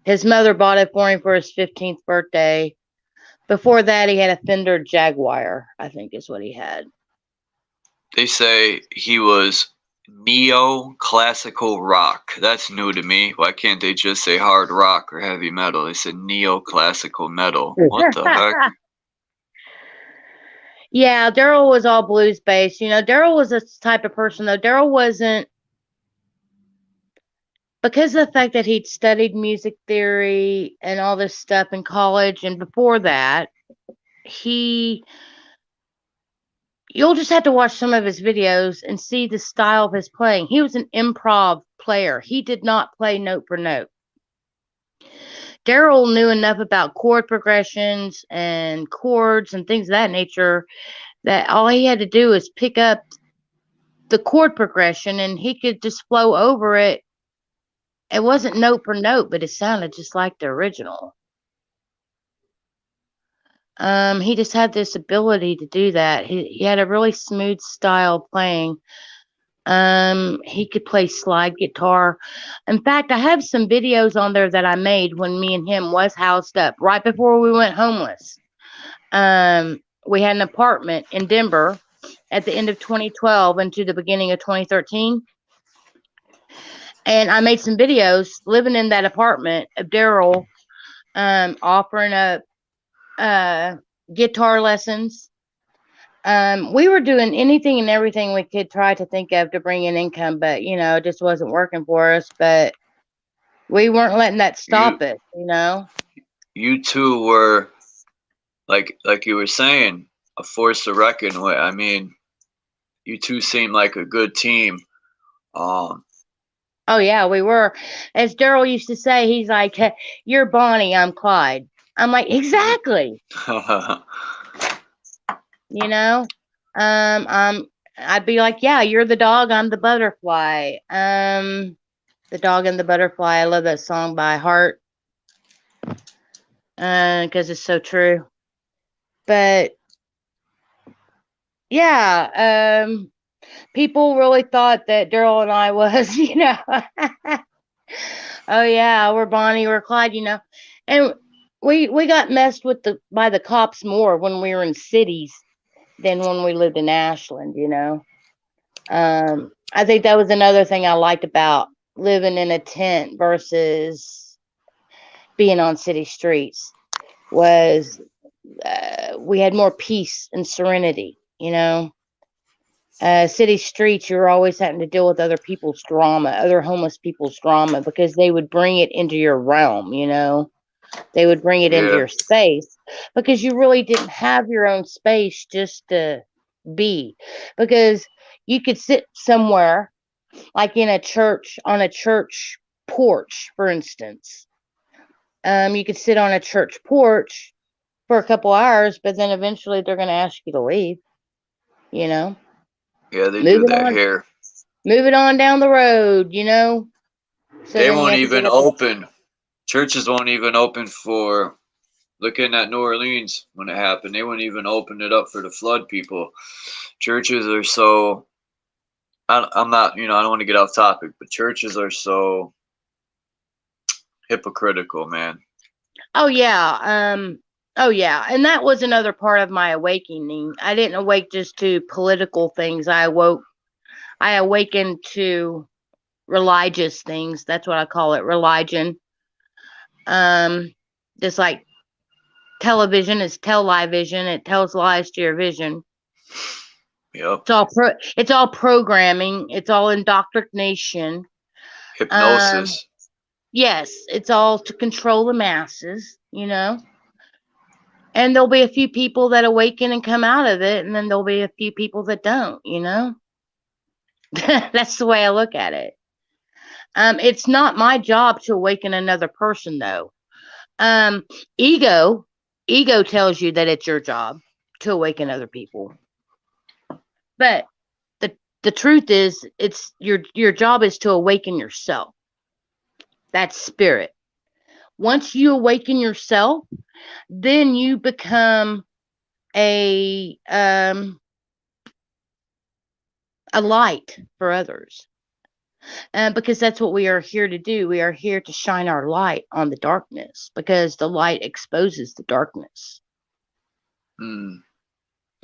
His mother bought it for him for his 15th birthday. Before that, he had a Fender Jaguar, I think is what he had. They say he was neo-classical rock. That's new to me. Why can't they just say hard rock or heavy metal? They said neo-classical metal. What the heck? Yeah, Daryl was all blues based. You know, Daryl was a type of person, though. Daryl wasn't, because of the fact that he'd studied music theory and all this stuff in college, and before that, you'll just have to watch some of his videos and see the style of his playing. He was an improv player. He did not play note for note. Daryl knew enough about chord progressions and chords and things of that nature that all he had to do was pick up the chord progression and he could just flow over it. It wasn't note for note, but it sounded just like the original. He just had this ability to do that. He had a really smooth style playing. He could play slide guitar. In fact, I have some videos on there that I made when me and him was housed up right before we went homeless. We had an apartment in Denver at the end of 2012 into the beginning of 2013. And I made some videos living in that apartment of Daryl offering up guitar lessons. We were doing anything and everything we could try to think of to bring in income, but you know, it just wasn't working for us. But we weren't letting that stop us, you know. You two were like you were saying, a force to reckon with. I mean, you two seem like a good team. Um, Oh yeah, we were. As Daryl used to say, he's like, "Hey, you're Bonnie, I'm Clyde." I'm like, exactly. You know, I'd be like, yeah, you're the dog, I'm the butterfly. The Dog and the Butterfly. I love that song by heart, because it's so true. But yeah, people really thought that Daryl and I was, you know, oh yeah, we're Bonnie, we're Clyde, you know, and we got messed with by the cops more when we were in cities than when we lived in Ashland, you know. I think that was another thing I liked about living in a tent versus being on city streets was we had more peace and serenity, you know. City streets, you're always having to deal with other people's drama, other homeless people's drama, because they would bring it into your realm, you know. They would bring it into yeah, your space because you really didn't have your own space just to be. Because you could sit somewhere, like in a church, on a church porch, for instance. You could sit on a church porch for a couple hours, but then eventually they're going to ask you to leave, you know. yeah, they Move do it that on, here. move it on down the road, you know. So They then you won't have to get even up. open. Churches won't even open for looking at New Orleans when it happened. They wouldn't even open it up for the flood people. Churches are so. I'm not, you know, I don't want to get off topic, but churches are so hypocritical, man. Oh yeah, oh yeah, and that was another part of my awakening. I didn't awake just to political things. I awakened to religious things. That's what I call it, religion. Um, just like television is television, it tells lies to your vision. Yep. It's all programming. It's all indoctrination. Hypnosis. Yes, it's all to control the masses, you know. And there'll be a few people that awaken and come out of it, and then there'll be a few people that don't, you know. That's the way I look at it. It's not my job to awaken another person, though. Um, ego, ego tells you that it's your job to awaken other people, but the truth is, it's your job is to awaken yourself. That's spirit. Once you awaken yourself, then you become a light for others. Because that's what we are here to do. We are here to shine our light on the darkness, because the light exposes the darkness. Mm.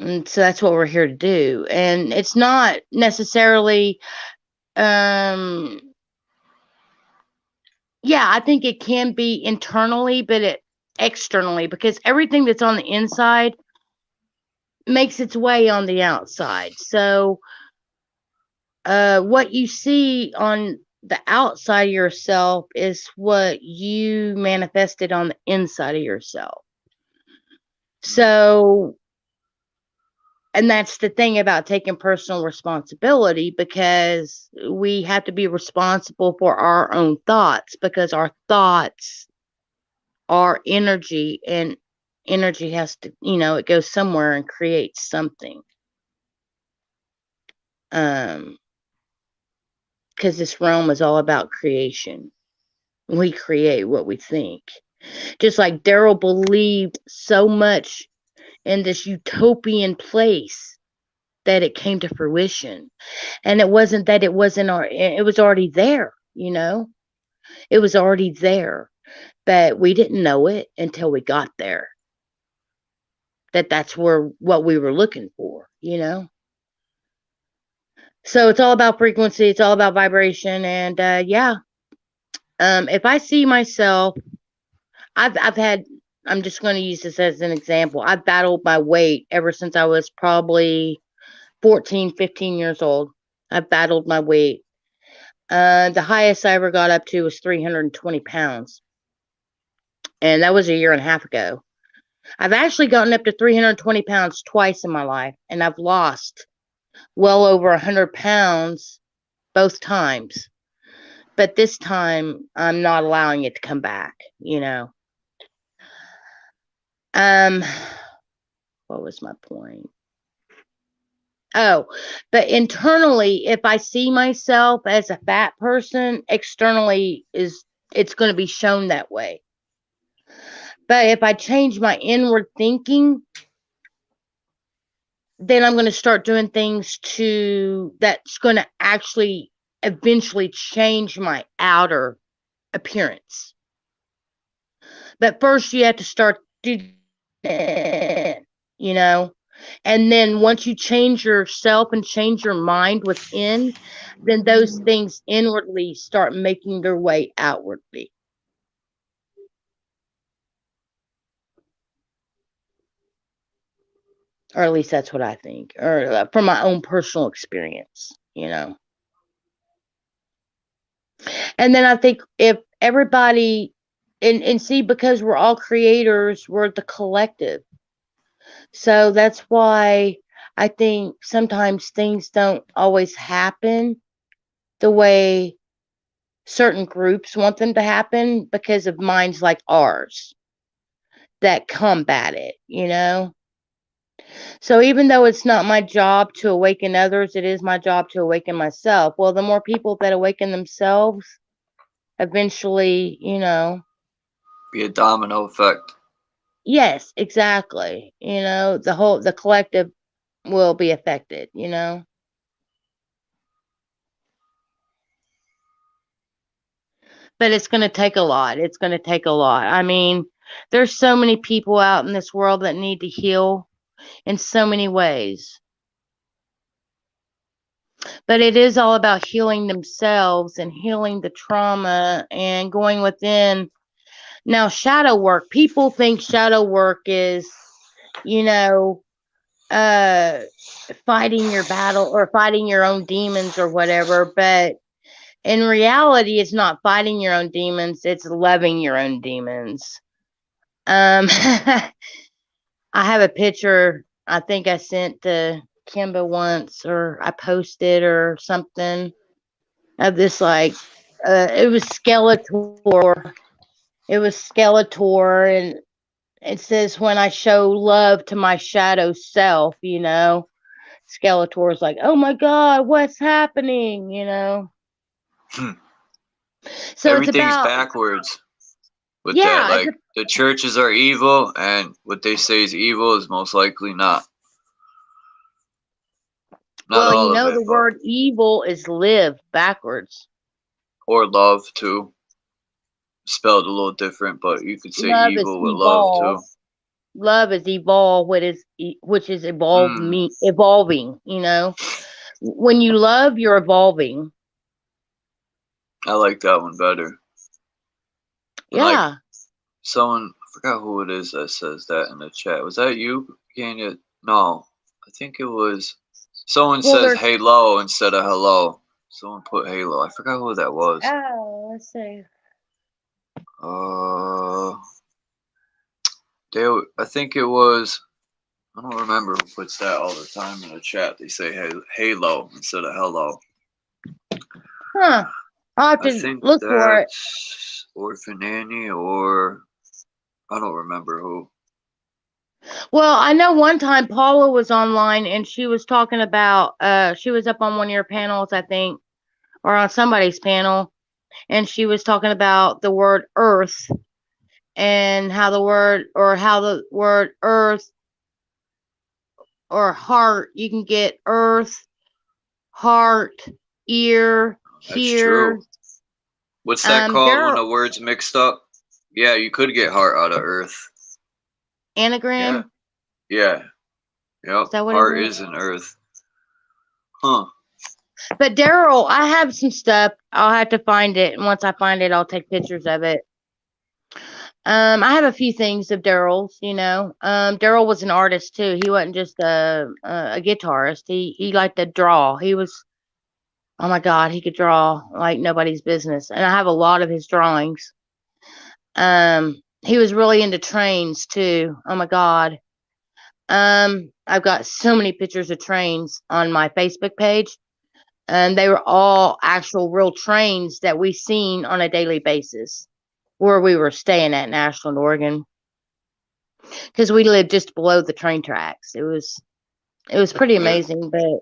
And so that's what we're here to do. And it's not necessarily, yeah, I think it can be internally, but externally, because everything that's on the inside makes its way on the outside. So what you see on the outside of yourself is what you manifested on the inside of yourself. So, and that's the thing about taking personal responsibility, because we have to be responsible for our own thoughts, because our thoughts are energy, and energy has to, it goes somewhere and creates something. Because this realm is all about creation. We create what we think. Just like Daryl believed so much in this utopian place that it came to fruition. And it wasn't that it was already there, It was already there. But we didn't know it until we got there. That's what we were looking for, So it's all about frequency, it's all about vibration, and yeah. If I see myself, I'm just going to use this as an example. I've battled my weight ever since I was probably 14, 15 years old. I've battled my weight. The highest I ever got up to was 320 pounds. And that was a year and a half ago. I've actually gotten up to 320 pounds twice in my life. And I've lost well over 100 pounds both times. But this time, I'm not allowing it to come back, What was my point? Oh, but internally, if I see myself as a fat person, externally it's going to be shown that way. But if I change my inward thinking, then I'm going to start doing things that's going to actually eventually change my outer appearance. But first you have to start doing it, And then once you change yourself and change your mind within, then those things inwardly start making their way outwardly. Or at least that's what I think, or from my own personal experience, And then I think if everybody, and see, because we're all creators, we're the collective. So that's why I think sometimes things don't always happen the way certain groups want them to happen, because of minds like ours that combat it, So even though it's not my job to awaken others, it is my job to awaken myself. Well, the more people that awaken themselves, eventually, Be a domino effect. Yes, exactly. The collective will be affected, But it's going to take a lot. It's going to take a lot. I mean, there's so many people out in this world that need to heal in so many ways. But it is all about healing themselves and healing the trauma and going within. Now, shadow work, people think shadow work is, fighting your battle or fighting your own demons or whatever. But in reality, it's not fighting your own demons. It's loving your own demons. I have a picture I think I sent to Kimba once, or I posted or something, of this, like, it was Skeletor. It was Skeletor, and it says, when I show love to my shadow self, Skeletor's like, oh my God, what's happening, So Everything's it's about, backwards. With that, Yeah, like the churches are evil, and what they say is evil is most likely not. Not well, all you of know, it, the but word evil is live backwards. or love too. Spelled a little different, but you could say Love is evil with love too. evolve. Love is evolve, which is Mm, evolving. You know, when you love, you're evolving. I like that one better. And like Yeah. someone, I forgot who it is that says that in the chat. Was that you, Kenya? No, I think it was. Someone Well, says there's. halo instead of hello. Someone put halo. I forgot who that was. Oh, let's see. Uh, I think it was. I don't remember who puts that all the time in the chat. They say halo instead of hello. Huh. I'll have I to think look for it. that's Orphan Annie or I don't remember who. Well, I know one time Paula was online and she was talking about she was up on one of your panels, I think, or on somebody's panel, and she was talking about the word earth and how the word earth or heart, you can get earth, heart, ear, That's hear. true. What's that called when There are the words mixed up? Yeah, you could get heart out of earth. Yeah. anagram. Yeah. Yep. Is that what it Heart is? is in earth. Huh. But Daryl, I have some stuff. I'll have to find it, and once I find it, I'll take pictures of it. I have a few things of Daryl's, you know. Daryl was an artist too. He wasn't just a guitarist. He liked to draw. He was, oh my God, he could draw like nobody's business. And I have a lot of his drawings. He was really into trains too. Oh my God. I've got so many pictures of trains on my Facebook page, and they were all actual real trains that we seen on a daily basis where we were staying at in Ashland, Oregon, because we lived just below the train tracks. It was pretty Yeah. amazing. But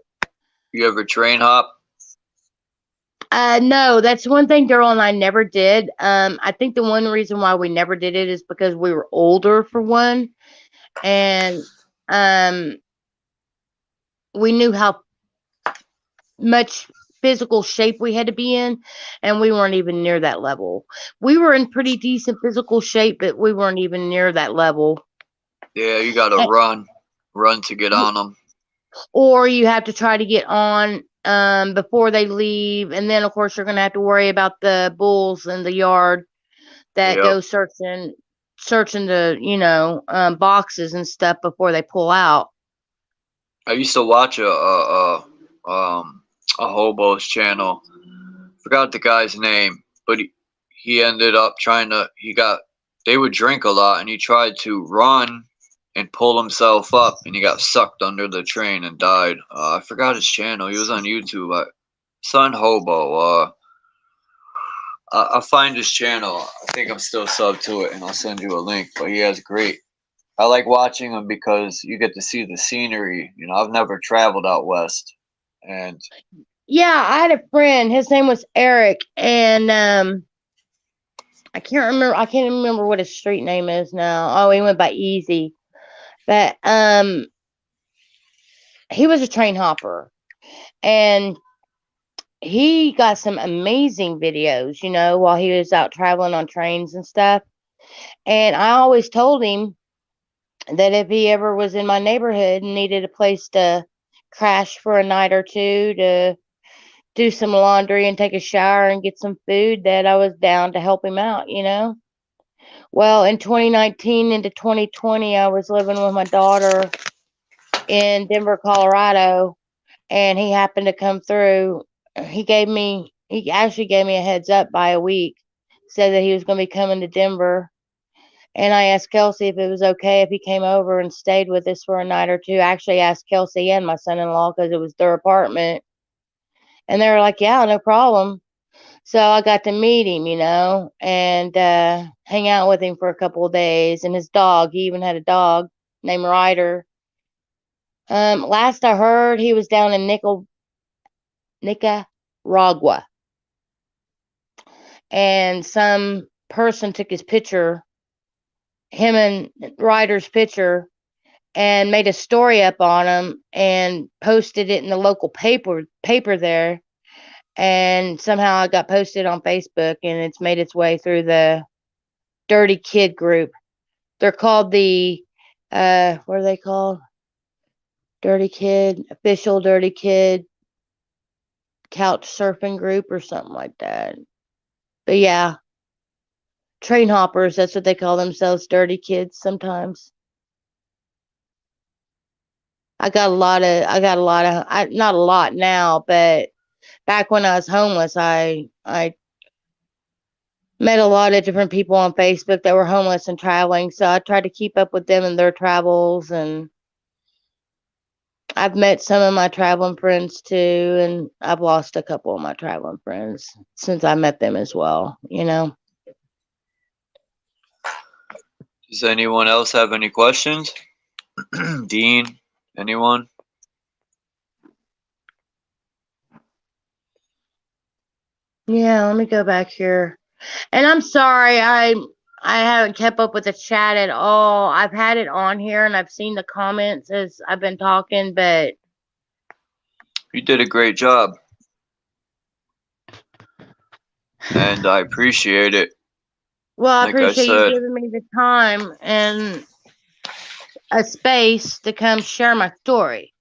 You ever train hop? no, that's one thing Daryl and I never did. I think the one reason why we never did it is because we were older for one, and um we knew how much physical shape we had to be in, and we weren't even near that level. We were in pretty decent physical shape, but we weren't even near that level. Yeah, you gotta And, run to get on them. or you have to try to get on before they leave, and then of course you're going to have to worry about the bulls in the yard that Yep. go searching the boxes and stuff before they pull out. I used to watch a hobo's channel. Forgot the guy's name, but he ended up trying to. They would drink a lot, and he tried to run and pull himself up, and he got sucked under the train and died. I forgot his channel. He was on YouTube. Son Hobo. I'll find his channel. I think I'm still sub to it, and I'll send you a link. But he has great. I like watching him because you get to see the scenery. You know, I've never traveled out west, and Yeah, I had a friend. His name was Eric, and I can't remember. I can't remember what his street name is now. Oh, he went by Easy, but he was a train hopper, and he got some amazing videos. You know, while he was out traveling on trains and stuff. And I always told him that if he ever was in my neighborhood and needed a place to crash for a night or two to do some laundry and take a shower and get some food, that I was down to help him out, you know. Well, in 2019 into 2020, I was living with my daughter in Denver, Colorado, and he happened to come through. He actually gave me a heads up by a week, said that he was going to be coming to Denver. And I asked Kelsey if it was okay if he came over and stayed with us for a night or two. I actually asked Kelsey and my son-in-law because it was their apartment. And they were like, yeah, no problem. So I got to meet him, you know, and hang out with him for a couple of days. And his dog, he even had a dog named Ryder. Last I heard, he was down in Nicaragua. And some person took his picture, him and Ryder's picture, and made a story up on him and posted it in the local paper there. And somehow it got posted on Facebook, and it's made its way through the Dirty Kid group. They're called the what are they called? Dirty Kid, official Dirty Kid couch surfing group or something like that. But yeah, train hoppers, that's what they call themselves, dirty kids sometimes. I got a lot of, not a lot now, but back when I was homeless, I met a lot of different people on Facebook that were homeless and traveling. So I tried to keep up with them and their travels, and I've met some of my traveling friends too, and I've lost a couple of my traveling friends since I met them as well, you know. Does anyone else have any questions? Dean, anyone? Yeah, let me go back here. And I'm sorry, I haven't kept up with the chat at all. I've had it on here and I've seen the comments as I've been talking, but You did a great job. And I appreciate it. well, I Like I appreciate you said, giving me the time and a space to come share my story.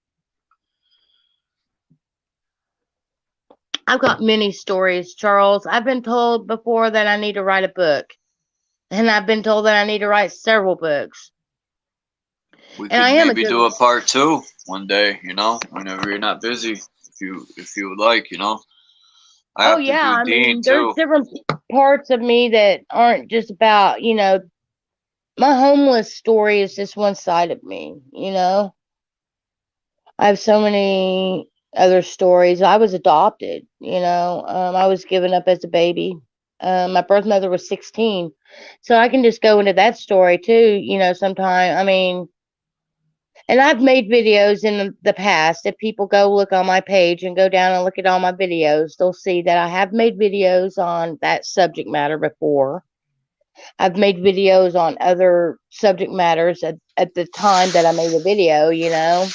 I've got many stories, Charles. I've been told before that I need to write a book. And I've been told that I need to write several books. we And could I am a maybe good do a part 2 one day, you know, whenever you're not busy, if you would like, you know. I Oh have to yeah, do I Dean mean, there's too. different parts of me that aren't just about, you know, my homeless story is just one side of me, you know. I have so many other stories. I was adopted, you know. I was given up as a baby. My birth mother was 16. So I can just go into that story too, you know, sometime. I mean, and I've made videos in the past. If people go look on my page and go down and look at all my videos, they'll see that I have made videos on that subject matter before. I've made videos on other subject matters at the time that I made a video, you know.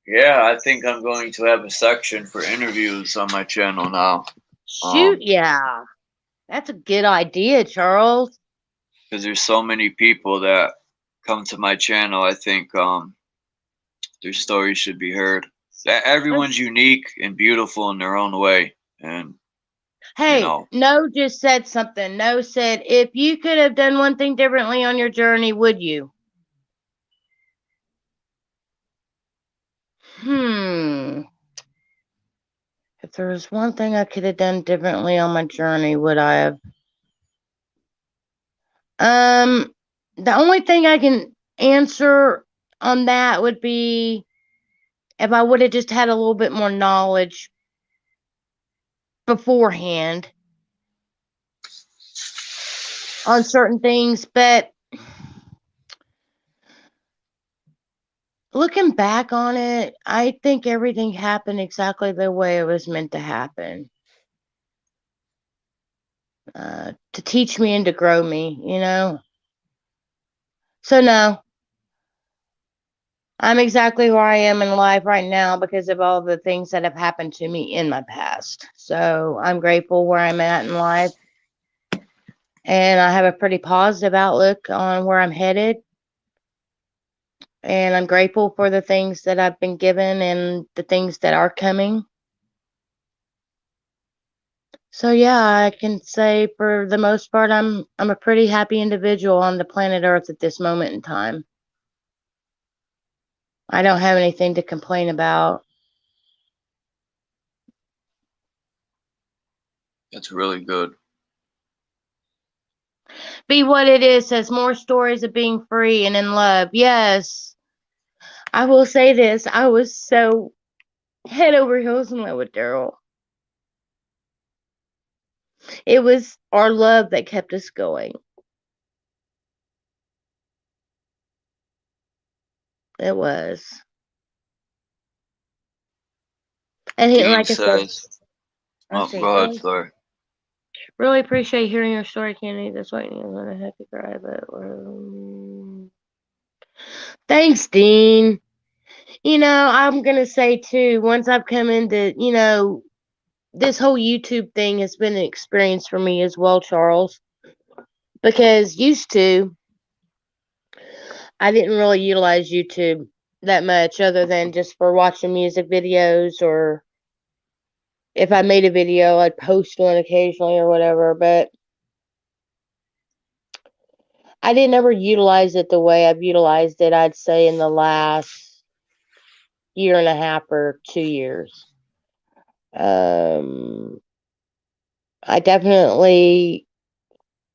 Yeah, I think I'm going to have a section for interviews on my channel now. Shoot, yeah. That's a good idea, Charles. Because there's so many people that come to my channel, I think their stories should be heard. Everyone's unique and beautiful in their own way, and you Hey, know, No just said something. No said, if you could have done one thing differently on your journey, would you? If there was one thing I could have done differently on my journey, would I have? The only thing I can answer on that would be if I would have just had a little bit more knowledge beforehand on certain things, but looking back on it, I think everything happened exactly the way it was meant to happen. To teach me and to grow me, you know? So no, I'm exactly where I am in life right now because of all the things that have happened to me in my past. So I'm grateful where I'm at in life. And I have a pretty positive outlook on where I'm headed. And I'm grateful for the things that I've been given and the things that are coming. So yeah, I can say for the most part I'm a pretty happy individual on the planet Earth at this moment in time. I don't have anything to complain about. that's really good. Be What It Is says more stories of being free and in love. Yes. I will say this. I was so head over heels in love with Daryl. It was our love that kept us going. It was. And he, Dean like I said, says, oh, go ahead, sorry. Really appreciate hearing your story, Candy. This white is gonna have to cry, but thanks, Dean. You know, I'm gonna say too, once I've come into, you know, this whole YouTube thing has been an experience for me as well, Charles. Because used to, I didn't really utilize YouTube that much other than just for watching music videos, or if I made a video, I'd post one occasionally or whatever, but I didn't ever utilize it the way I've utilized it, I'd say, in the last year and a half or 2 years. I definitely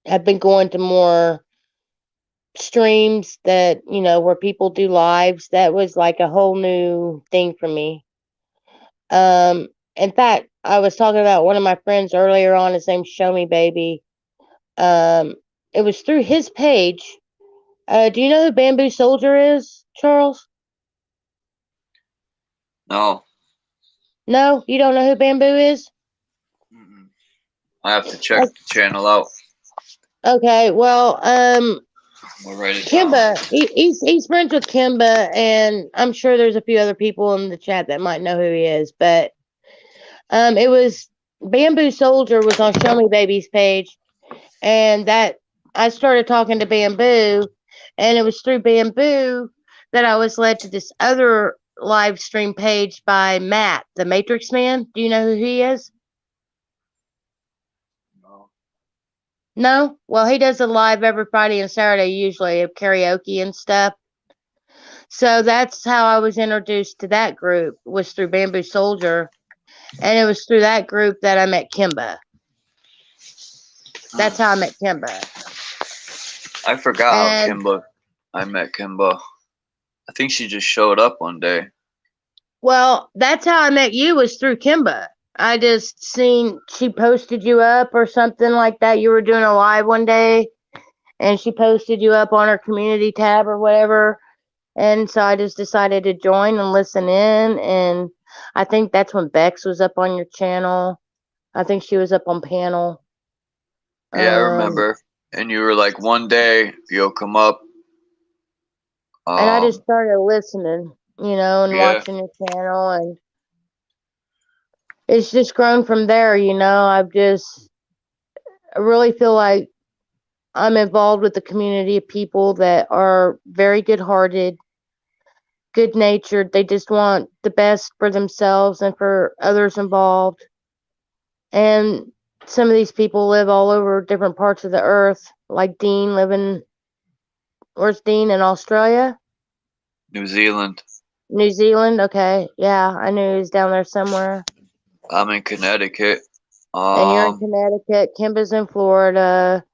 have been going to more streams that, you know, where people do lives. That was like a whole new thing for me. In fact, I was talking about one of my friends earlier on, his name's Show Me Baby. It was through his page. Do you know who Bamboo Soldier is, Charles? No. No, you don't know who Bamboo is? Mm-mm. I have to check the channel out. Okay, well, We'll write it down. Kimba, he's friends with Kimba, and I'm sure there's a few other people in the chat that might know who he is, but it was Bamboo Soldier was on Show Me Baby's page, and that I started talking to Bamboo, and it was through Bamboo that I was led to this other live stream page by Matt, the Matrix Man. Do you know who he is? No. No? Well, he does a live every Friday and Saturday, usually of karaoke and stuff. So that's how I was introduced to that group, was through Bamboo Soldier. And it was through that group that I met Kimba. That's how I met Kimba. I forgot how And I met Kimba. I think she just showed up one day. well, that's how I met you, was through Kimba. I just seen she posted you up or something like that. You were doing a live one day and she posted you up on her community tab or whatever. And so I just decided to join and listen in. And I think that's when Bex was up on your channel. I think she was up on panel. Yeah, I remember. And you were like, one day you'll come up. And I just started listening, you know, and Yeah. watching your channel, and it's just grown from there, you know. I really feel like I'm involved with a community of people that are very good-hearted, good-natured. They just want the best for themselves and for others involved. And some of these people live all over different parts of the earth, like Dean living, where's Dean, in Australia? New Zealand. New Zealand? Okay, yeah, I knew he was down there somewhere. I'm in Connecticut. And you're in Connecticut. Kimba's in Florida.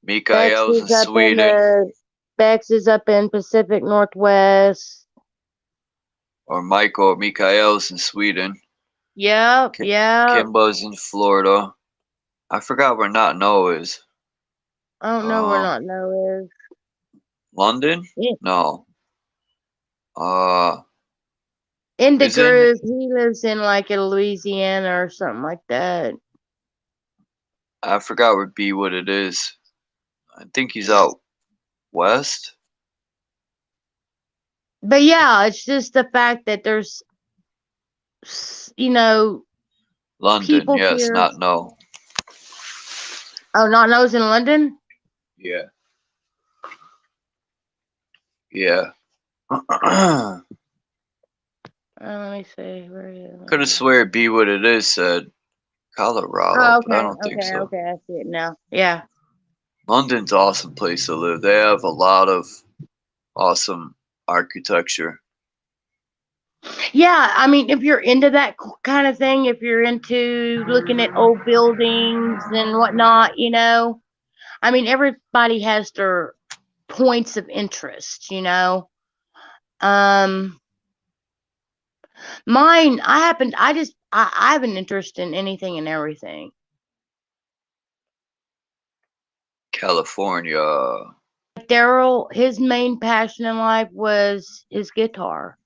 Mikael's in Sweden. Bex is up in Pacific Northwest. Or Mikael's in Sweden. Yep. Kimba's in Florida. I forgot where Not No is. I don't know where Not No is. London? Yeah. No. In the group, he lives in like Louisiana or something like that. I forgot where what it is. I think he's out west. But yeah, it's just the fact that there's, you know, London, yes, here. Not No. Oh, Not No's in London? Yeah. Yeah. Let me see. Where is it? Could have swear Be What It Is said Colorado, oh, okay. but I don't think so. Okay, I see it now. Yeah. London's an awesome place to live. They have a lot of awesome architecture. Yeah, I mean, if you're into that kind of thing, if you're into looking at old buildings and whatnot, you know, I mean, everybody has their points of interest, you know. Mine, I have an interest in anything and everything. California. Daryl, his main passion in life was his guitar,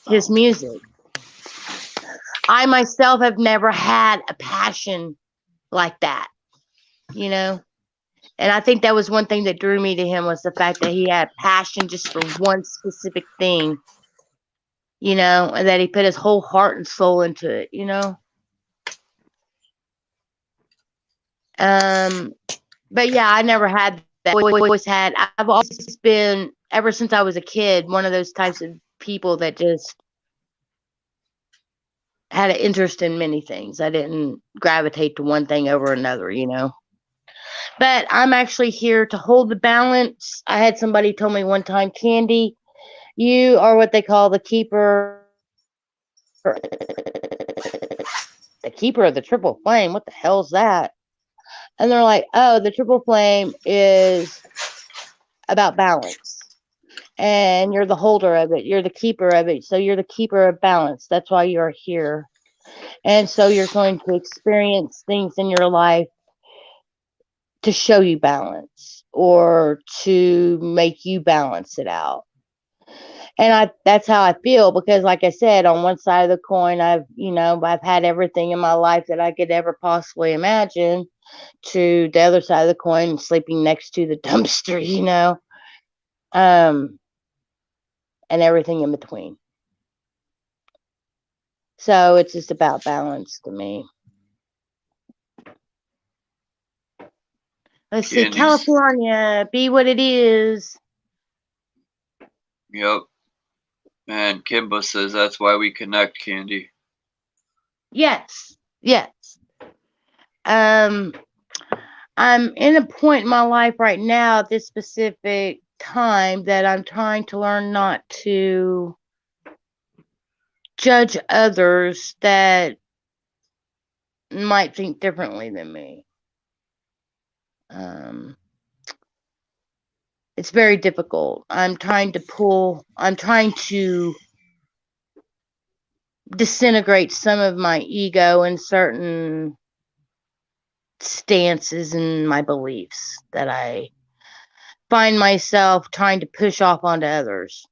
his music. I myself have never had a passion like that, you know? And I think that was one thing that drew me to him, was the fact that he had passion just for one specific thing, you know, and that he put his whole heart and soul into it, you know? But yeah, I never had that. I've always been, ever since I was a kid, one of those types of people that just had an interest in many things. I didn't gravitate to one thing over another, you know? But I'm actually here to hold the balance. I had somebody tell me one time, Candy, you are what they call the keeper of the triple flame. What the hell's that? And they're like, oh, the triple flame is about balance. And you're the holder of it. You're the keeper of it. So you're the keeper of balance. That's why you're here. And so you're going to experience things in your life to show you balance or to make you balance it out. And that's how I feel, because like I said, on one side of the coin, I've had everything in my life that I could ever possibly imagine, to the other side of the coin, sleeping next to the dumpster, you know, and everything in between. So it's just about balance to me. Let's see, Candy's. California, be what it is. Yep. And Kimba says that's why we connect, Candy. Yes, yes. I'm in a point in my life right now, at this specific time, that I'm trying to learn not to judge others that might think differently than me. It's very difficult. I'm trying to disintegrate some of my ego and certain stances and my beliefs that I find myself trying to push off onto others.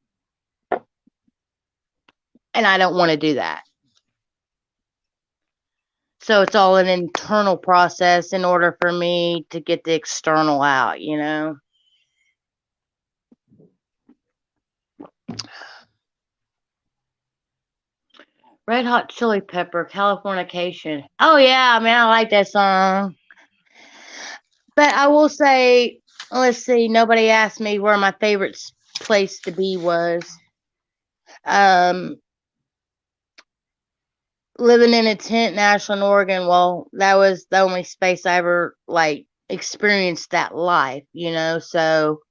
And I don't want to do that. So it's all an internal process in order for me to get the external out, you know? Red Hot Chili Pepper, Californication. Oh yeah, man, I like that song. But I will say, let's see, nobody asked me where my favorite place to be was. Living in a tent in Ashland, Oregon. Well, that was the only space I ever experienced that life, you know. So,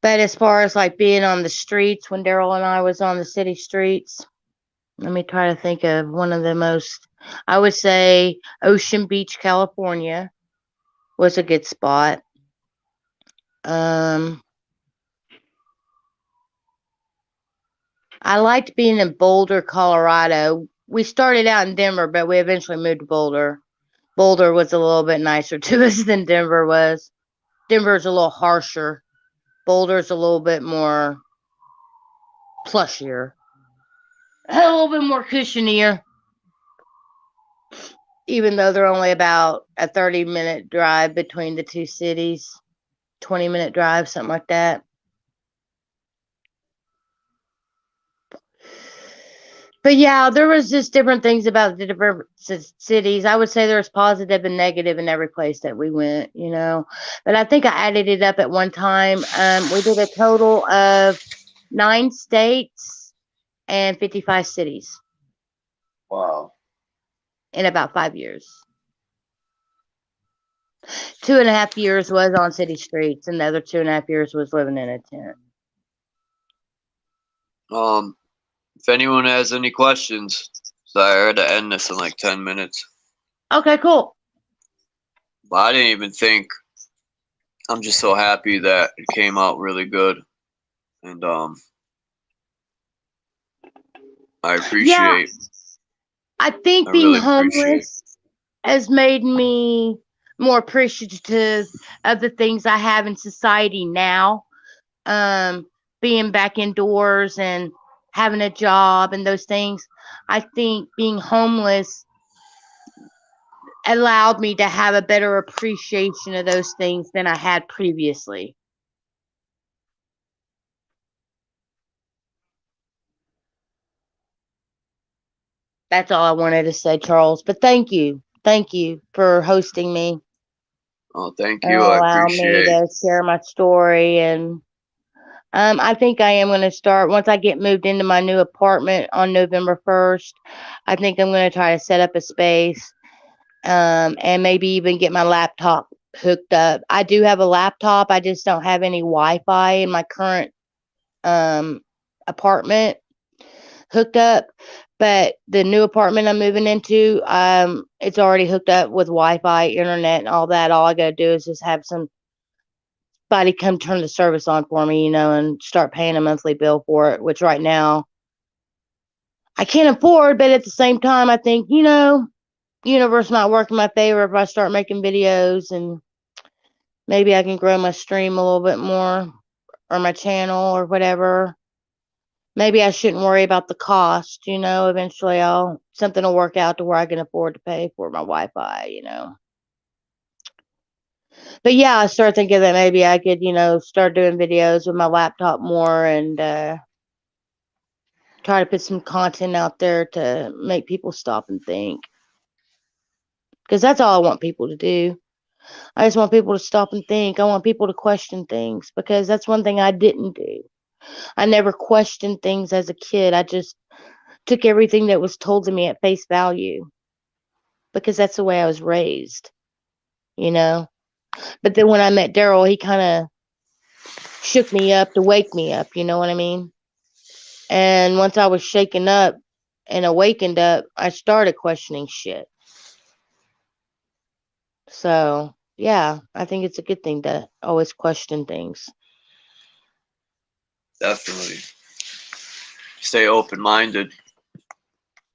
but as far as being on the streets, when Daryl and I was on the city streets, let me try to think of one of the most. I would say Ocean Beach, California, was a good spot. I liked being in Boulder, Colorado. We started out in Denver, but we eventually moved to Boulder. Boulder was a little bit nicer to us than Denver was. Denver's a little harsher. Boulder's a little bit more plushier. A little bit more cushionier. Even though they're only about a 30-minute drive between the two cities. 20-minute drive, something like that. But yeah, there was just different things about the different cities. I would say there's positive and negative in every place that we went, you know. But I think I added it up at one time. We did a total of 9 states and 55 cities. Wow. In about 5 years. 2.5 years was on city streets, and the other 2.5 years was living in a tent. If anyone has any questions, sorry, I had to end this in 10 minutes. Okay, cool. But I didn't even think. I'm just so happy that it came out really good, and I appreciate. Yeah, I think being homeless has made me more appreciative of the things I have in society now. Being back indoors and having a job and those things. I think being homeless allowed me to have a better appreciation of those things than I had previously. That's all I wanted to say, Charles. But thank you. Thank you for hosting me Oh, thank and you. I allow me appreciate. to share my story. And I think I am going to start once I get moved into my new apartment on November 1st. I think I'm going to try to set up a space and maybe even get my laptop hooked up. I do have a laptop. I just don't have any Wi-Fi in my current apartment hooked up. But the new apartment I'm moving into, it's already hooked up with Wi-Fi, internet, and all that. All I gotta do is just have somebody come turn the service on for me, and start paying a monthly bill for it. Which right now I can't afford, but at the same time, I think universe might work in my favor if I start making videos, and maybe I can grow my stream a little bit more, or my channel, or whatever. Maybe I shouldn't worry about the cost, eventually something will work out to where I can afford to pay for my Wi-Fi. But yeah, I started thinking that maybe I could, start doing videos with my laptop more and try to put some content out there to make people stop and think. Because that's all I want people to do. I just want people to stop and think. I want people to question things, because that's one thing I didn't do. I never questioned things as a kid. I just took everything that was told to me at face value, because that's the way I was raised, you know. But then when I met Daryl, he kind of shook me up to wake me up, you know what I mean? And once I was shaken up and awakened up, I started questioning shit. So, yeah, I think it's a good thing to always question things. Definitely. Stay open-minded.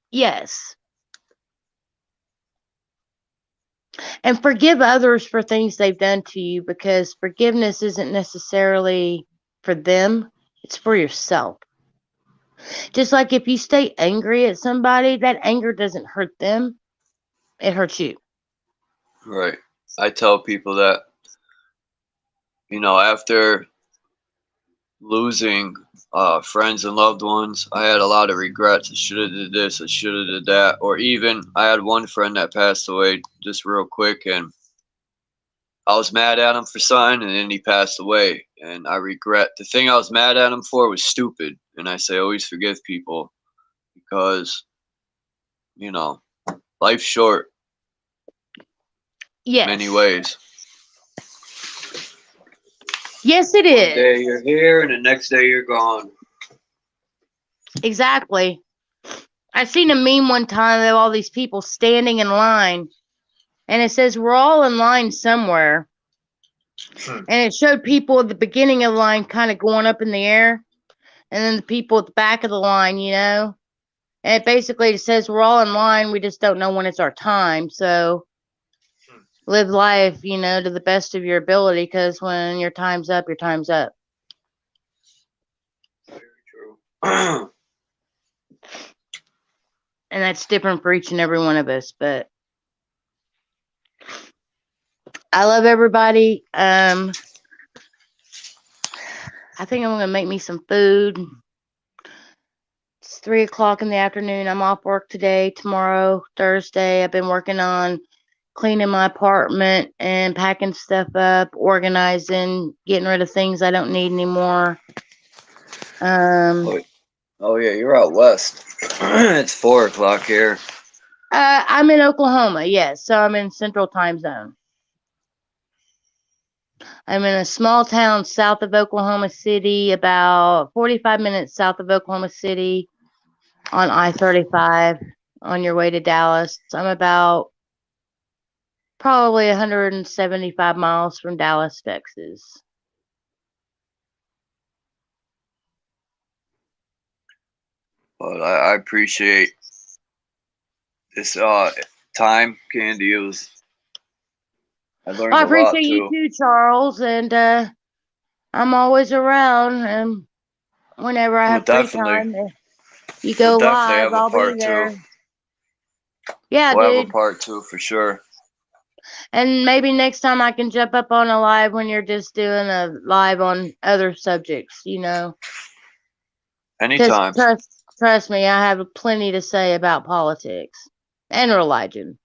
Yes. And forgive others for things they've done to you, because forgiveness isn't necessarily for them, it's for yourself. Just like if you stay angry at somebody, that anger doesn't hurt them, it hurts you. Right. I tell people that, after losing friends and loved ones, I had a lot of regrets. I should have did this, I should have did that. Or even I had one friend that passed away just real quick, and I was mad at him for something, and then he passed away, and I regret the thing I was mad at him for was stupid. And I say always forgive people, because life's short. Yes. Many ways. Yes, it One is. day you're here, and the next day you're gone. Exactly. I seen a meme one time of all these people standing in line, and it says we're all in line somewhere. And it showed people at the beginning of the line kind of going up in the air, and then the people at the back of the line, And it basically says we're all in line, we just don't know when it's our time. So live life, to the best of your ability, because when your time's up, your time's up. Very true. And that's different for each and every one of us, but I love everybody. I think I'm gonna make me some food. It's 3:00 in the afternoon. I'm off work today, tomorrow, Thursday. I've been working on cleaning my apartment and packing stuff up, organizing, getting rid of things I don't need anymore. Oh yeah, you're out west. It's 4:00 here. I'm in Oklahoma, yes. So I'm in Central Time Zone. I'm in a small town south of Oklahoma City, about 45 minutes south of Oklahoma City on I-35 on your way to Dallas. I'm about probably 175 miles from Dallas, Texas. But I appreciate this time, Candy. I learned I a lot appreciate you too. too, Charles, and I'm always around, and whenever I We'll have free definitely, time, if you go live, have a I'll be part two. there. Yeah, We'll have a dude. part two for sure. And maybe next time I can jump up on a live when you're just doing a live on other subjects, you know. Because Anytime. trust me, I have plenty to say about politics and religion.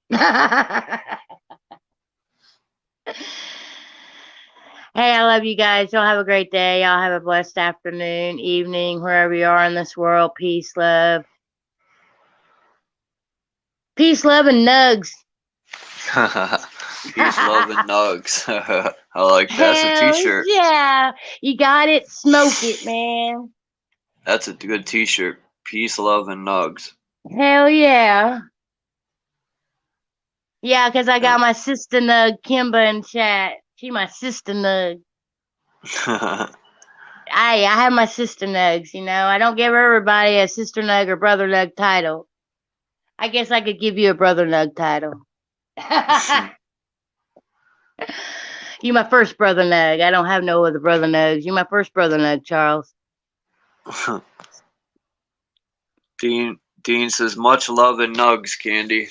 Hey, I love you guys. Y'all have a great day. Y'all have a blessed afternoon, evening, wherever you are in this world. Peace, love. Peace, love, and nugs. Peace, love, and nugs. I like that. That's a Hell t-shirt. yeah. You got it. Smoke it, man. That's a good t-shirt. Peace, love, and nugs. Hell yeah. Yeah, because I got my sister nug, Kimba, in chat. She my sister nug. I have my sister nugs, you know. I don't give everybody a sister nug or brother nug title. I guess I could give you a brother nug title. You my first brother nug. I don't have no other brother nugs. You my first brother nug, Charles. Dean says much love and nugs, Candy.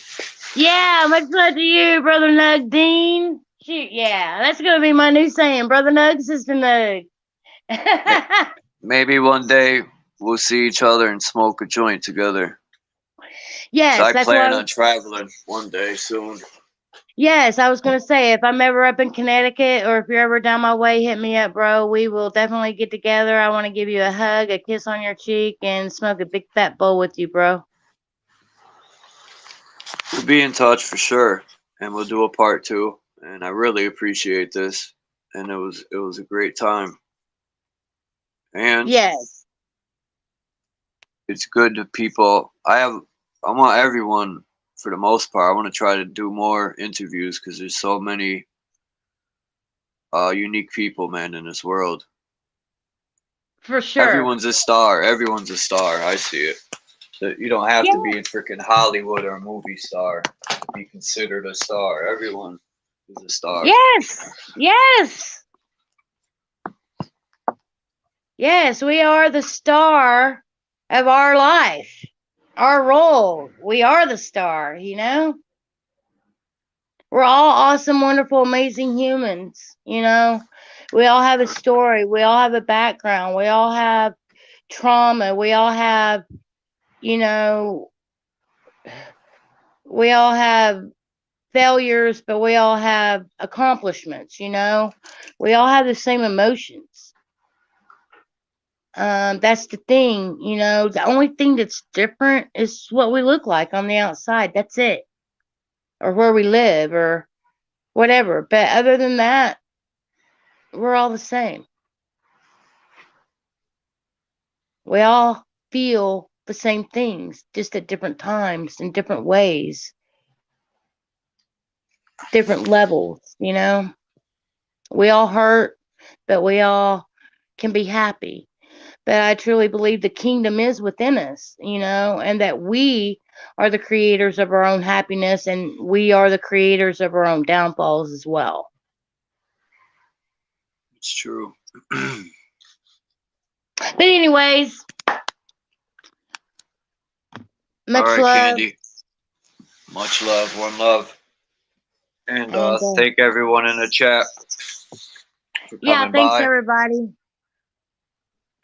Yeah, much love to you, brother nug Dean. Shoot, yeah, that's gonna be my new saying, brother nug, sister nug. Maybe one day we'll see each other and smoke a joint together. Yes, I that's plan why. on traveling one day soon. Yes, I was gonna say if I'm ever up in Connecticut or if you're ever down my way, hit me up, bro. We will definitely get together. I want to give you a hug, a kiss on your cheek, and smoke a big fat bowl with you, bro. We'll be in touch for sure, and we'll do a part 2. And I really appreciate this, and it was a great time. And Yes, it's good to people. I want everyone, for the most part. I want to try to do more interviews because there's so many unique people, man, in this world. for sure. Everyone's a star. Everyone's a star. I see it. You don't have to be in freaking Hollywood or a movie star to be considered a star. Everyone is a star. Yes, yes, yes. We are the star of our life, our role. We are the star, you know. We're all awesome, wonderful, amazing humans, you know. We all have a story. We all have a background. We all have trauma. We all have, you know, we all have failures, but we all have accomplishments, you know. We all have the same emotions. That's the thing, you know. The only thing that's different is what we look like on the outside. That's it. Or where we live or whatever. But other than that, we're all the same. We all feel the same things, just at different times in different ways, different levels, you know. We all hurt, but we all can be happy. But I truly believe the kingdom is within us, you know, and that we are the creators of our own happiness and we are the creators of our own downfalls as well. It's true. But anyways, much All right, love. Candy. Much love, one love. And thank everyone in the chat for coming thanks by. everybody.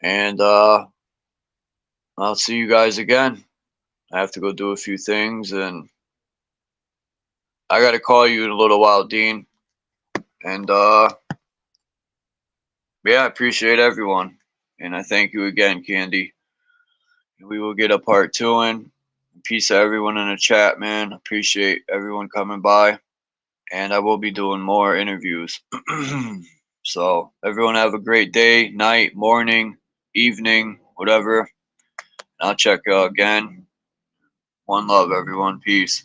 And I'll see you guys again. I have to go do a few things, and I got to call you in a little while, Dean. And yeah, I appreciate everyone. And I thank you again, Candy. We will get a part 2 in. Peace to everyone in the chat, man. Appreciate everyone coming by. And I will be doing more interviews. So everyone have a great day, night, morning, evening, whatever. I'll check again. One love, everyone. Peace.